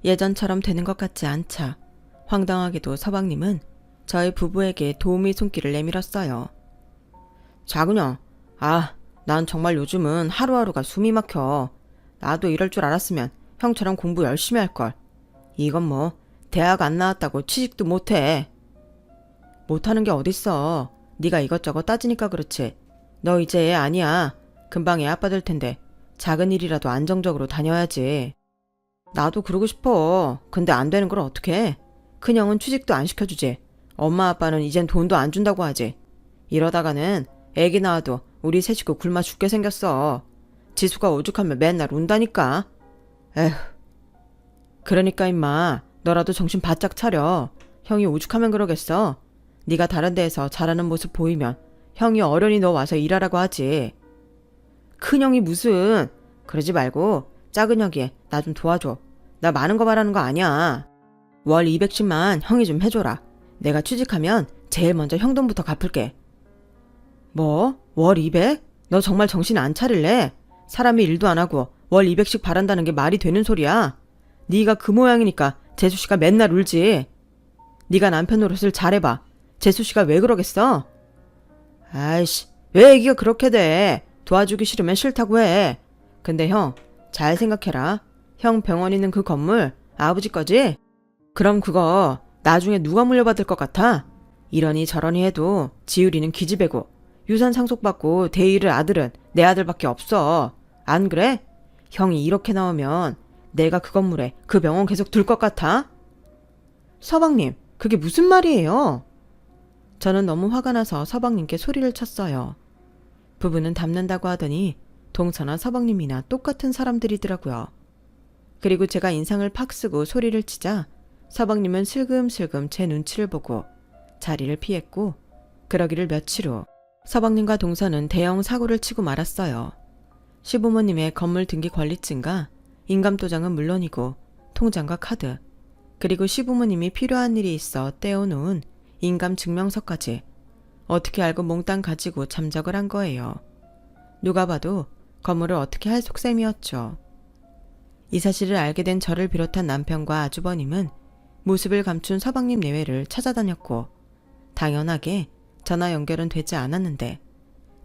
예전처럼 되는 것 같지 않자 황당하게도 서방님은 저희 부부에게 도우미 손길을 내밀었어요. 자그녀, 난 정말 요즘은 하루하루가 숨이 막혀. 나도 이럴 줄 알았으면 형처럼 공부 열심히 할걸. 이건 뭐 대학 안 나왔다고 취직도 못해. 못하는 게 어딨어. 네가 이것저것 따지니까 그렇지. 너 이제 애 아니야. 금방 애 아빠 될 텐데 작은 일이라도 안정적으로 다녀야지. 나도 그러고 싶어. 근데 안 되는 걸 어떡해. 큰형은 취직도 안 시켜주지. 엄마 아빠는 이젠 돈도 안 준다고 하지. 이러다가는 애기 낳아도 우리 세 식구 굶어 죽게 생겼어. 지수가 오죽하면 맨날 운다니까. 에휴. 그러니까 임마 너라도 정신 바짝 차려. 형이 오죽하면 그러겠어. 네가 다른 데에서 잘하는 모습 보이면 형이 어련히 너 와서 일하라고 하지. 큰형이 무슨. 그러지 말고 작은 형이 나 좀 도와줘. 나 많은 거 바라는 거 아니야. 월 210만 형이 좀 해줘라. 내가 취직하면 제일 먼저 형 돈부터 갚을게. 뭐? 월 200? 너 정말 정신 안 차릴래? 사람이 일도 안 하고 월 200씩 바란다는 게 말이 되는 소리야. 네가 그 모양이니까 재수씨가 맨날 울지. 네가 남편 노릇을 잘해봐. 재수씨가 왜 그러겠어? 아이씨, 왜 애기가 그렇게 돼? 도와주기 싫으면 싫다고 해. 근데 형, 잘 생각해라. 형 병원 있는 그 건물 아버지 거지? 그럼 그거 나중에 누가 물려받을 것 같아? 이러니 저러니 해도 지율이는 기집애고 유산 상속받고 대의를 아들은 내 아들밖에 없어. 안 그래? 형이 이렇게 나오면 내가 그 건물에 그 병원 계속 둘 것 같아? 서방님, 그게 무슨 말이에요? 저는 너무 화가 나서 서방님께 소리를 쳤어요. 부부는 닮는다고 하더니 동서나 서방님이나 똑같은 사람들이더라고요. 그리고 제가 인상을 팍 쓰고 소리를 치자 서방님은 슬금슬금 제 눈치를 보고 자리를 피했고 그러기를 며칠 후 서방님과 동서는 대형 사고를 치고 말았어요. 시부모님의 건물 등기 권리증과 인감도장은 물론이고 통장과 카드 그리고 시부모님이 필요한 일이 있어 떼어놓은 인감증명서까지 어떻게 알고 몽땅 가지고 잠적을 한 거예요. 누가 봐도 건물을 어떻게 할 속셈이었죠. 이 사실을 알게 된 저를 비롯한 남편과 아주버님은 모습을 감춘 서방님 내외를 찾아다녔고 당연하게 전화 연결은 되지 않았는데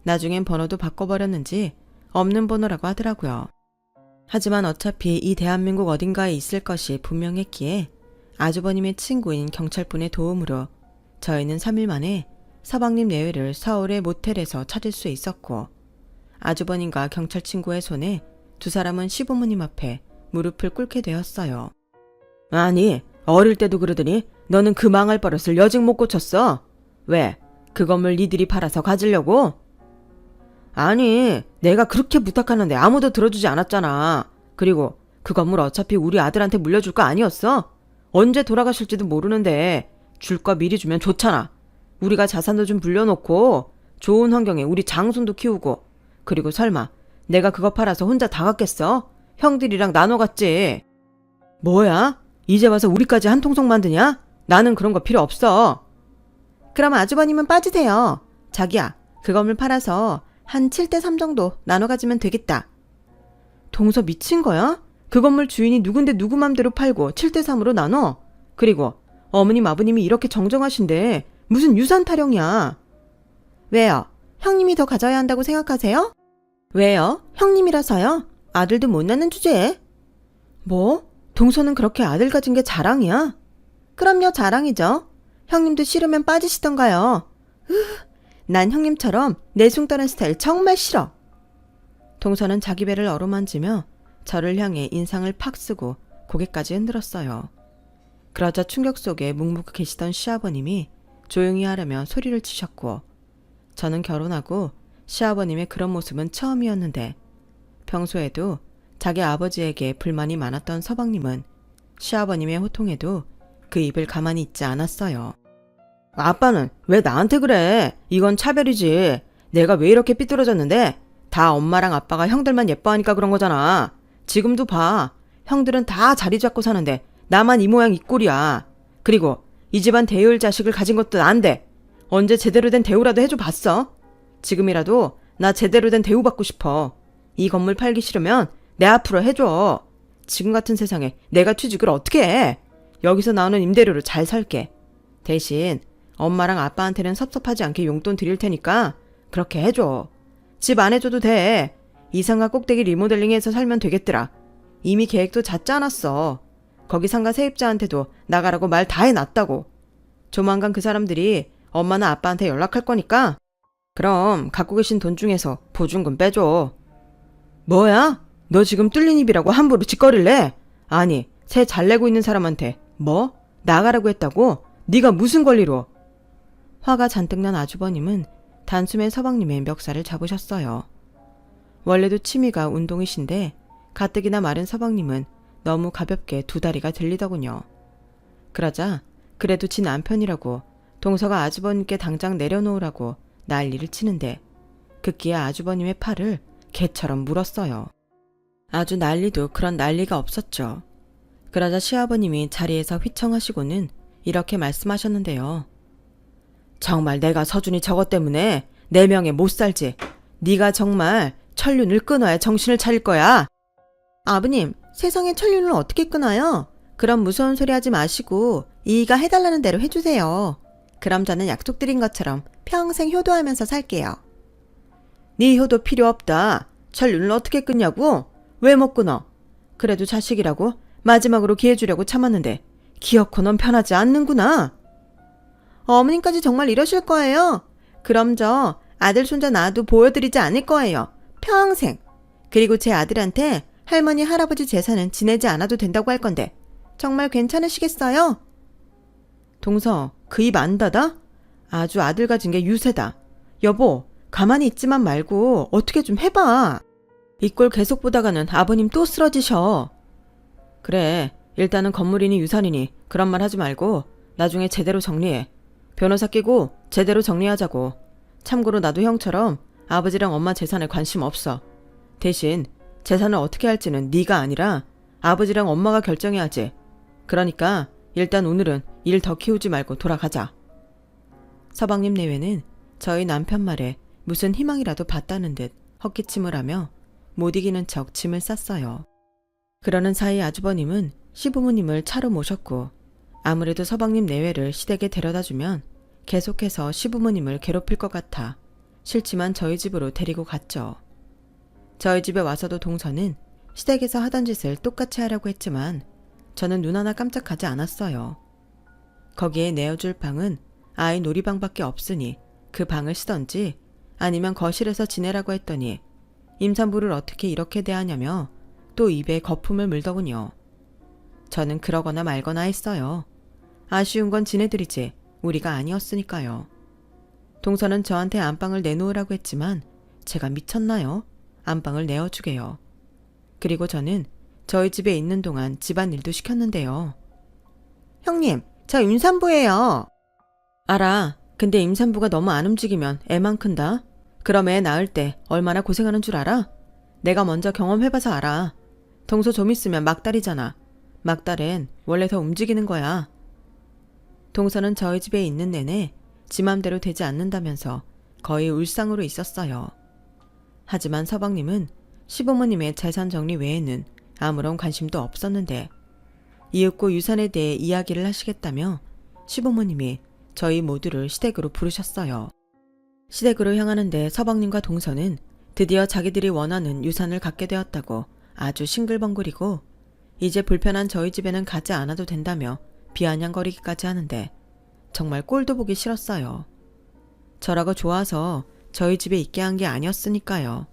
나중엔 번호도 바꿔버렸는지 없는 번호라고 하더라고요. 하지만 어차피 이 대한민국 어딘가에 있을 것이 분명했기에 아주버님의 친구인 경찰분의 도움으로 저희는 3일 만에 서방님 내외를 서울의 모텔에서 찾을 수 있었고 아주버님과 경찰 친구의 손에 두 사람은 시부모님 앞에 무릎을 꿇게 되었어요. 아니, 어릴 때도 그러더니 너는 그 망할 버릇을 여직 못 고쳤어? 왜? 그 건물 니들이 팔아서 가지려고? 아니, 내가 그렇게 부탁하는데 아무도 들어주지 않았잖아. 그리고 그 건물 어차피 우리 아들한테 물려줄 거 아니었어? 언제 돌아가실지도 모르는데 줄 거 미리 주면 좋잖아. 우리가 자산도 좀 불려놓고 좋은 환경에 우리 장손도 키우고 그리고 설마 내가 그거 팔아서 혼자 다 갖겠어? 형들이랑 나눠 갖지. 뭐야? 이제 와서 우리까지 한 통속 만드냐? 나는 그런 거 필요 없어. 그럼 아주버님은 빠지세요. 자기야, 그 건물 팔아서 한 7대3 정도 나눠 가지면 되겠다. 동서 미친 거야? 그 건물 주인이 누군데 누구 맘대로 팔고 7대3으로 나눠? 그리고 어머님 아버님이 이렇게 정정하신데 무슨 유산 타령이야. 왜요? 형님이 더 가져야 한다고 생각하세요? 왜요? 형님이라서요? 아들도 못 낳는 주제에. 뭐? 동서는 그렇게 아들 가진 게 자랑이야? 그럼요, 자랑이죠. 형님도 싫으면 빠지시던가요. 난 형님처럼 내숭 떠는 스타일 정말 싫어. 동서는 자기 배를 어루만지며 저를 향해 인상을 팍 쓰고 고개까지 흔들었어요. 그러자 충격 속에 묵묵히 계시던 시아버님이 조용히 하려며 소리를 치셨고, 저는 결혼하고 시아버님의 그런 모습은 처음이었는데, 평소에도 자기 아버지에게 불만이 많았던 서방님은 시아버님의 호통에도 그 입을 가만히 있지 않았어요. 아빠는 왜 나한테 그래? 이건 차별이지. 내가 왜 이렇게 삐뚤어졌는데? 다 엄마랑 아빠가 형들만 예뻐하니까 그런 거잖아. 지금도 봐. 형들은 다 자리 잡고 사는데 나만 이 모양 이 꼴이야. 그리고 이 집안 대우일 자식을 가진 것도 난데 언제 제대로 된 대우라도 해줘 봤어? 지금이라도 나 제대로 된 대우 받고 싶어. 이 건물 팔기 싫으면 내 앞으로 해줘. 지금 같은 세상에 내가 취직을 어떻게 해? 여기서 나오는 임대료로 잘 살게. 대신 엄마랑 아빠한테는 섭섭하지 않게 용돈 드릴 테니까 그렇게 해줘. 집 안 해줘도 돼. 이상가 꼭대기 리모델링해서 살면 되겠더라. 이미 계획도 다 짜놨어. 거기 상가 세입자한테도 나가라고 말 다 해놨다고. 조만간 그 사람들이 엄마나 아빠한테 연락할 거니까 그럼 갖고 계신 돈 중에서 보증금 빼줘. 뭐야? 너 지금 뚫린 입이라고 함부로 짓거릴래? 아니, 새 잘 내고 있는 사람한테 뭐? 나가라고 했다고? 네가 무슨 권리로? 화가 잔뜩 난 아주버님은 단숨에 서방님의 멱살을 잡으셨어요. 원래도 취미가 운동이신데 가뜩이나 마른 서방님은 너무 가볍게 두 다리가 들리더군요. 그러자 그래도 지 남편이라고 동서가 아주버님께 당장 내려놓으라고 난리를 치는데 급기야 아주버님의 팔을 개처럼 물었어요. 아주 난리도 그런 난리가 없었죠. 그러자 시아버님이 자리에서 휘청하시고는 이렇게 말씀하셨는데요. 정말 내가 서준이 저것 때문에 내 명예 못 살지. 네가 정말 천륜을 끊어야 정신을 차릴 거야. 아버님, 세상에 천륜을 어떻게 끊어요? 그럼 무서운 소리 하지 마시고 이이가 해달라는 대로 해주세요. 그럼 저는 약속드린 것처럼 평생 효도하면서 살게요. 네 효도 필요 없다. 천륜을 어떻게 끊냐고? 왜 못 끊어? 그래도 자식이라고 마지막으로 기회 주려고 참았는데 기어코 넌 편하지 않는구나. 어머님까지 정말 이러실 거예요? 그럼 저 아들 손자 낳아도 보여드리지 않을 거예요. 평생. 그리고 제 아들한테 할머니 할아버지 재산은 지내지 않아도 된다고 할 건데 정말 괜찮으시겠어요? 동서, 그 입 안 닫아? 아주 아들 가진 게 유세다. 여보, 가만히 있지만 말고 어떻게 좀 해봐. 이 꼴 계속 보다가는 아버님 또 쓰러지셔. 그래, 일단은 건물이니 유산이니 그런 말 하지 말고 나중에 제대로 정리해. 변호사 끼고 제대로 정리하자고. 참고로 나도 형처럼 아버지랑 엄마 재산에 관심 없어. 대신 재산을 어떻게 할지는 네가 아니라 아버지랑 엄마가 결정해야지. 그러니까 일단 오늘은 일 더 키우지 말고 돌아가자. 서방님 내외는 저희 남편 말에 무슨 희망이라도 봤다는 듯 헛기침을 하며 못 이기는 척 짐을 쌌어요. 그러는 사이 아주버님은 시부모님을 차로 모셨고 아무래도 서방님 내외를 시댁에 데려다주면 계속해서 시부모님을 괴롭힐 것 같아 싫지만 저희 집으로 데리고 갔죠. 저희 집에 와서도 동서는 시댁에서 하던 짓을 똑같이 하려고 했지만 저는 눈 하나 깜짝하지 않았어요. 거기에 내어줄 방은 아이 놀이방밖에 없으니 그 방을 쓰던지 아니면 거실에서 지내라고 했더니 임산부를 어떻게 이렇게 대하냐며 또 입에 거품을 물더군요. 저는 그러거나 말거나 했어요. 아쉬운 건 지네들이지 우리가 아니었으니까요. 동서는 저한테 안방을 내놓으라고 했지만 제가 미쳤나요? 안방을 내어주게요. 그리고 저는 저희 집에 있는 동안 집안일도 시켰는데요. 형님, 저 임산부예요. 알아. 근데 임산부가 너무 안 움직이면 애만 큰다. 그럼 애 낳을 때 얼마나 고생하는 줄 알아? 내가 먼저 경험해봐서 알아. 동서 좀 있으면 막달이잖아. 막달엔 원래 더 움직이는 거야. 동서는 저희 집에 있는 내내 지 맘대로 되지 않는다면서 거의 울상으로 있었어요. 하지만 서방님은 시부모님의 재산 정리 외에는 아무런 관심도 없었는데 이윽고 유산에 대해 이야기를 하시겠다며 시부모님이 저희 모두를 시댁으로 부르셨어요. 시댁으로 향하는데 서방님과 동서는 드디어 자기들이 원하는 유산을 갖게 되었다고 아주 싱글벙글이고 이제 불편한 저희 집에는 가지 않아도 된다며 비아냥거리기까지 하는데 정말 꼴도 보기 싫었어요. 저라고 좋아서 저희 집에 있게 한 게 아니었으니까요.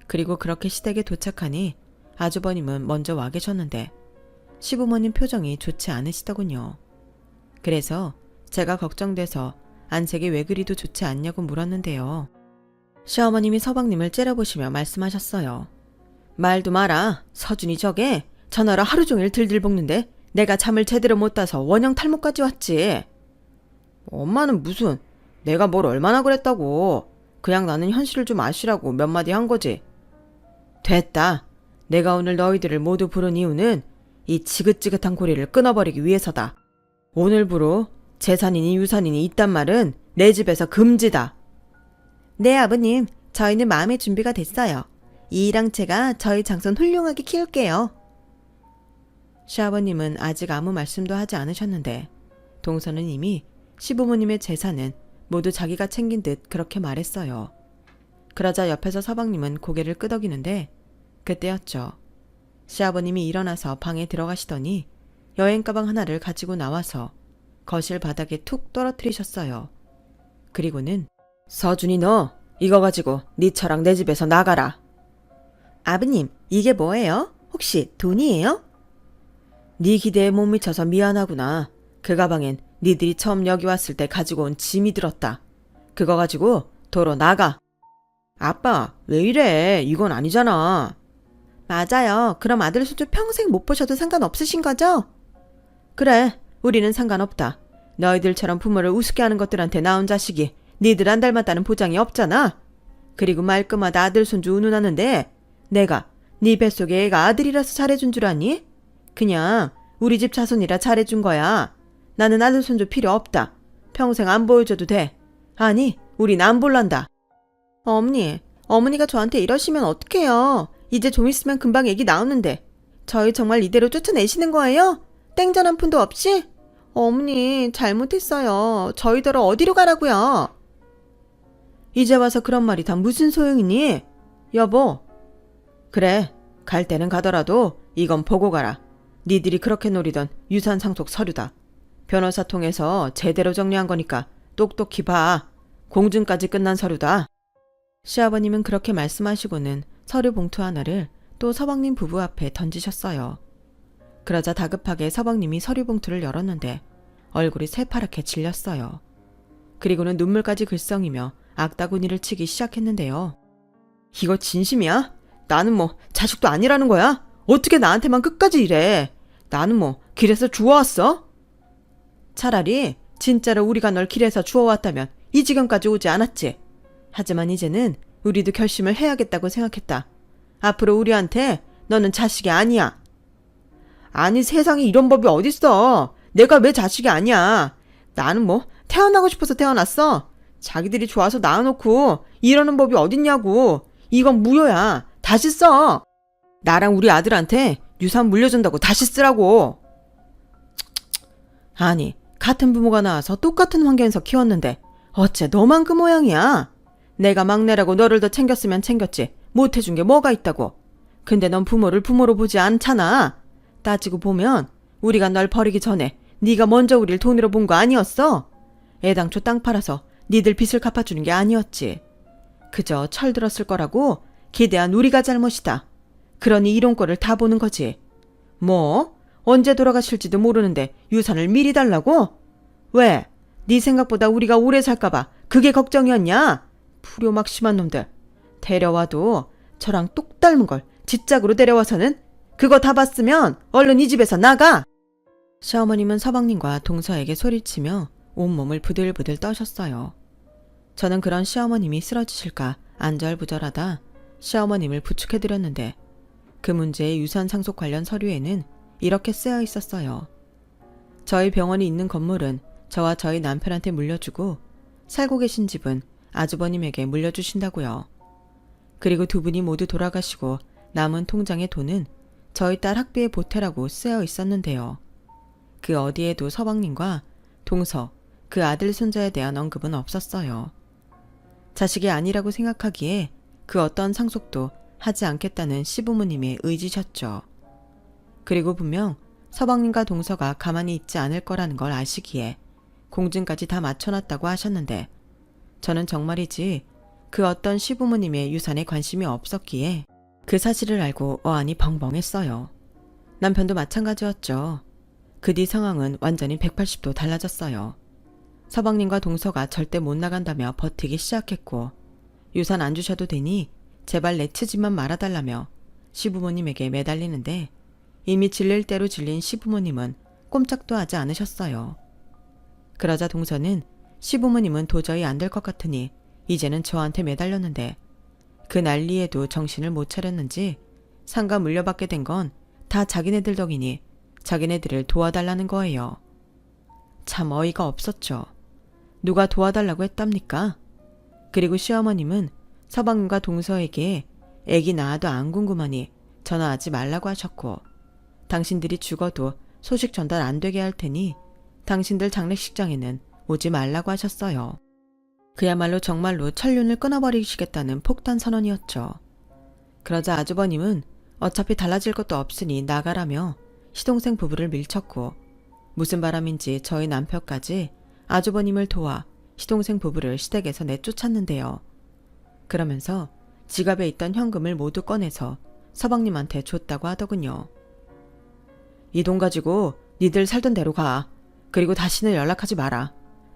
그리고 그렇게 시댁에 도착하니 아주버님은 먼저 와 계셨는데 시부모님 표정이 좋지 않으시더군요. 그래서 제가 걱정돼서 안색이 왜 그리도 좋지 않냐고 물었는데요. 시어머님이 서방님을 째려보시며 말씀하셨어요. 말도 마라. 서준이 저게 전화로 하루 종일 들들 볶는데 내가 잠을 제대로 못 자서 원형 탈모까지 왔지. 엄마는 무슨 내가 뭘 얼마나 그랬다고. 그냥 나는 현실을 좀 아시라고 몇 마디 한 거지. 됐다. 내가 오늘 너희들을 모두 부른 이유는 이 지긋지긋한 고리를 끊어버리기 위해서다. 오늘부로 재산이니 유산이니 있단 말은 내 집에서 금지다. 네 아버님, 저희는 마음의 준비가 됐어요. 이랑 제가 저희 장손 훌륭하게 키울게요. 시아버님은 아직 아무 말씀도 하지 않으셨는데 동서는 이미 시부모님의 재산은 모두 자기가 챙긴 듯 그렇게 말했어요. 그러자 옆에서 서방님은 고개를 끄덕이는데 그때였죠. 시아버님이 일어나서 방에 들어가시더니 여행 가방 하나를 가지고 나와서 거실 바닥에 툭 떨어뜨리셨어요. 그리고는 서준이 너 이거 가지고 네 차랑 내 집에서 나가라. 아버님, 이게 뭐예요? 혹시 돈이에요? 네 기대에 못 미쳐서 미안하구나. 그 가방엔 니들이 처음 여기 왔을 때 가지고 온 짐이 들었다. 그거 가지고 도로 나가. 아빠, 왜 이래? 이건 아니잖아. 맞아요. 그럼 아들 손주 평생 못 보셔도 상관없으신 거죠? 그래, 우리는 상관없다. 너희들처럼 부모를 우습게 하는 것들한테 낳은 자식이 니들 안 닮았다는 보장이 없잖아. 그리고 말끝마다 아들 손주 운운하는데 내가 네 뱃속에 애가 아들이라서 잘해준 줄 아니? 그냥 우리 집 자손이라 잘해준 거야. 나는 아들 손주 필요 없다. 평생 안 보여줘도 돼. 아니, 우린 안 볼란다. 어머니, 어머니가 저한테 이러시면 어떡해요. 이제 좀 있으면 금방 애기 나오는데 저희 정말 이대로 쫓아내시는 거예요? 땡전 한 푼도 없이? 어머니, 잘못했어요. 저희더러 어디로 가라고요? 이제 와서 그런 말이 다 무슨 소용이니? 여보. 그래, 갈 때는 가더라도 이건 보고 가라. 니들이 그렇게 노리던 유산 상속 서류다. 변호사 통해서 제대로 정리한 거니까 똑똑히 봐. 공증까지 끝난 서류다. 시아버님은 그렇게 말씀하시고는 서류 봉투 하나를 또 서방님 부부 앞에 던지셨어요. 그러자 다급하게 서방님이 서류 봉투를 열었는데 얼굴이 새파랗게 질렸어요. 그리고는 눈물까지 글썽이며 악다구니를 치기 시작했는데요. 이거 진심이야? 나는 뭐 자식도 아니라는 거야? 어떻게 나한테만 끝까지 이래? 나는 뭐 길에서 주워왔어? 차라리 진짜로 우리가 널 길에서 주워왔다면 이 지경까지 오지 않았지. 하지만 이제는 우리도 결심을 해야겠다고 생각했다. 앞으로 우리한테 너는 자식이 아니야. 아니, 세상에 이런 법이 어딨어. 내가 왜 자식이 아니야. 나는 뭐 태어나고 싶어서 태어났어. 자기들이 좋아서 낳아놓고 이러는 법이 어딨냐고. 이건 무효야. 다시 써. 나랑 우리 아들한테 유산 물려준다고 다시 쓰라고. 아니, 같은 부모가 나와서 똑같은 환경에서 키웠는데 어째 너만 그 모양이야. 내가 막내라고 너를 더 챙겼으면 챙겼지 못해준 게 뭐가 있다고. 근데 넌 부모를 부모로 보지 않잖아. 따지고 보면 우리가 널 버리기 전에 네가 먼저 우릴 돈으로 본 거 아니었어? 애당초 땅 팔아서 니들 빚을 갚아주는 게 아니었지. 그저 철들었을 거라고 기대한 우리가 잘못이다. 그러니 이런 꼴을 다 보는 거지. 뭐? 언제 돌아가실지도 모르는데 유산을 미리 달라고? 왜? 네 생각보다 우리가 오래 살까봐 그게 걱정이었냐? 불효막 심한 놈들. 데려와도 저랑 똑 닮은 걸 직작으로 데려와서는 그거 다 봤으면 얼른 이 집에서 나가. 시어머님은 서방님과 동서에게 소리치며 온몸을 부들부들 떠셨어요. 저는 그런 시어머님이 쓰러지실까 안절부절하다 시어머님을 부축해드렸는데 그 문제의 유산 상속 관련 서류에는 이렇게 쓰여 있었어요. 저희 병원이 있는 건물은 저와 저희 남편한테 물려주고 살고 계신 집은 아주버님에게 물려주신다고요. 그리고 두 분이 모두 돌아가시고 남은 통장의 돈은 저희 딸 학비에 보태라고 쓰여 있었는데요. 그 어디에도 서방님과 동서, 그 아들 손자에 대한 언급은 없었어요. 자식이 아니라고 생각하기에 그 어떤 상속도 하지 않겠다는 시부모님의 의지셨죠. 그리고 분명 서방님과 동서가 가만히 있지 않을 거라는 걸 아시기에 공증까지 다 맞춰놨다고 하셨는데 저는 정말이지 그 어떤 시부모님의 유산에 관심이 없었기에 그 사실을 알고 어안이 벙벙했어요. 남편도 마찬가지였죠. 그 뒤 상황은 완전히 180도 달라졌어요. 서방님과 동서가 절대 못 나간다며 버티기 시작했고 유산 안 주셔도 되니 제발 내치지만 말아달라며 시부모님에게 매달리는데 이미 질릴 대로 질린 시부모님은 꼼짝도 하지 않으셨어요. 그러자 동서는 시부모님은 도저히 안 될 것 같으니 이제는 저한테 매달렸는데 그 난리에도 정신을 못 차렸는지 상가 물려받게 된 건 다 자기네들 덕이니 자기네들을 도와달라는 거예요. 참 어이가 없었죠. 누가 도와달라고 했답니까? 그리고 시어머님은 서방님과 동서에게 애기 낳아도 안 궁금하니 전화하지 말라고 하셨고 당신들이 죽어도 소식 전달 안 되게 할 테니 당신들 장례식장에는 오지 말라고 하셨어요. 그야말로 정말로 천륜을 끊어버리시겠다는 폭탄 선언이었죠. 그러자 아주버님은 어차피 달라질 것도 없으니 나가라며 시동생 부부를 밀쳤고 무슨 바람인지 저희 남편까지 아주버님을 도와 시동생 부부를 시댁에서 내쫓았는데요. 그러면서 지갑에 있던 현금을 모두 꺼내서 서방님한테 줬다고 하더군요. 이 돈 가지고 니들 살던 대로 가. 그리고 다시는 연락하지 마라.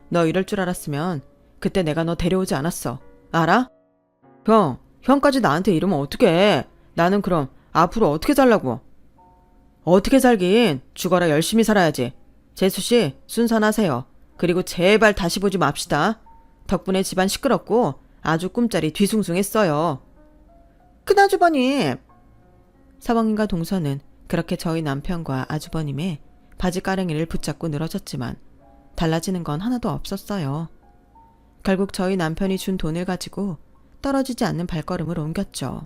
너 이럴 줄 알았으면 그때 내가 너 데려오지 않았어. 알아? 형까지 나한테 이러면 어떡해. 나는 그럼 앞으로 어떻게 살라고? 어떻게 살긴 죽어라 열심히 살아야지. 재수씨 순산하세요. 그리고 제발 다시 보지 맙시다. 덕분에 집안 시끄럽고 아주 꿈자리 뒤숭숭했어요. 큰아주버님. 서방님과 동서는 그렇게 저희 남편과 아주버님의 바지가랭이를 붙잡고 늘어졌지만 달라지는 건 하나도 없었어요. 결국 저희 남편이 준 돈을 가지고 떨어지지 않는 발걸음을 옮겼죠.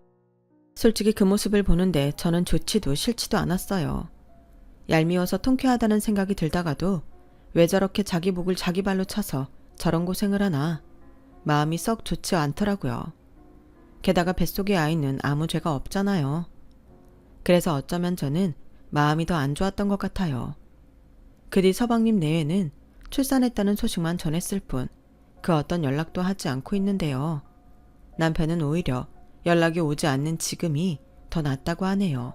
솔직히 그 모습을 보는데 저는 좋지도 싫지도 않았어요. 얄미워서 통쾌하다는 생각이 들다가도 왜 저렇게 자기 목을 자기 발로 차서 저런 고생을 하나 마음이 썩 좋지 않더라고요. 게다가 뱃속의 아이는 아무 죄가 없잖아요. 그래서 어쩌면 저는 마음이 더 안 좋았던 것 같아요. 그 뒤 서방님 내외는 출산했다는 소식만 전했을 뿐 그 어떤 연락도 하지 않고 있는데요. 남편은 오히려 연락이 오지 않는 지금이 더 낫다고 하네요.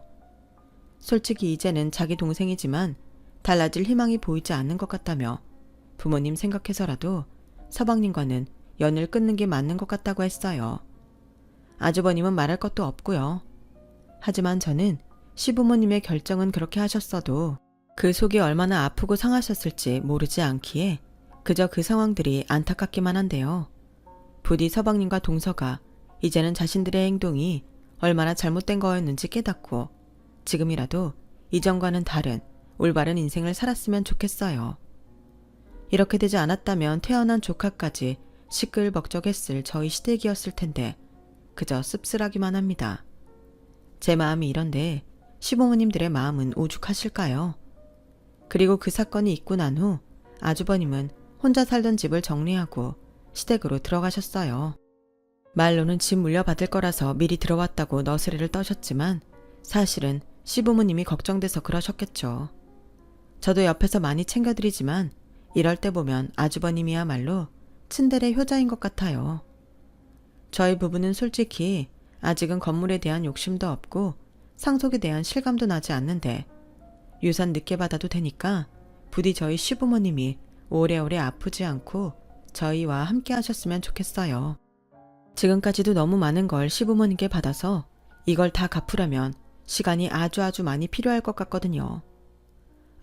솔직히 이제는 자기 동생이지만 달라질 희망이 보이지 않는 것 같다며 부모님 생각해서라도 서방님과는 연을 끊는 게 맞는 것 같다고 했어요. 아주버님은 말할 것도 없고요. 하지만 저는 시부모님의 결정은 그렇게 하셨어도 그 속이 얼마나 아프고 상하셨을지 모르지 않기에 그저 그 상황들이 안타깝기만 한데요. 부디 서방님과 동서가 이제는 자신들의 행동이 얼마나 잘못된 거였는지 깨닫고 지금이라도 이전과는 다른 올바른 인생을 살았으면 좋겠어요. 이렇게 되지 않았다면 태어난 조카까지 시끌벅적했을 저희 시댁이었을 텐데 그저 씁쓸하기만 합니다. 제 마음이 이런데 시부모님들의 마음은 오죽하실까요? 그리고 그 사건이 있고 난 후 아주버님은 혼자 살던 집을 정리하고 시댁으로 들어가셨어요. 말로는 집 물려받을 거라서 미리 들어왔다고 너스레를 떠셨지만 사실은 시부모님이 걱정돼서 그러셨겠죠. 저도 옆에서 많이 챙겨드리지만 이럴 때 보면 아주버님이야말로 츤데레 효자인 것 같아요. 저희 부부는 솔직히 아직은 건물에 대한 욕심도 없고 상속에 대한 실감도 나지 않는데 유산 늦게 받아도 되니까 부디 저희 시부모님이 오래오래 아프지 않고 저희와 함께 하셨으면 좋겠어요. 지금까지도 너무 많은 걸 시부모님께 받아서 이걸 다 갚으려면 시간이 아주 많이 필요할 것 같거든요.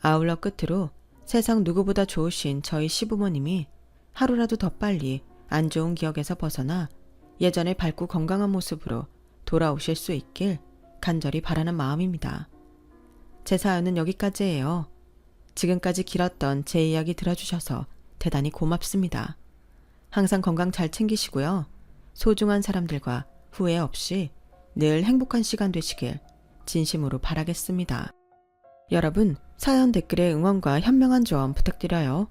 아울러 끝으로 세상 누구보다 좋으신 저희 시부모님이 하루라도 더 빨리 안 좋은 기억에서 벗어나 예전의 밝고 건강한 모습으로 돌아오실 수 있길 간절히 바라는 마음입니다. 제 사연은 여기까지예요. 지금까지 길었던 제 이야기 들어주셔서 대단히 고맙습니다. 항상 건강 잘 챙기시고요. 소중한 사람들과 후회 없이 늘 행복한 시간 되시길 진심으로 바라겠습니다. 여러분, 사연 댓글에 응원과 현명한 조언 부탁드려요.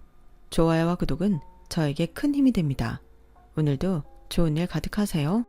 좋아요와 구독은 저에게 큰 힘이 됩니다. 오늘도 좋은 일 가득하세요.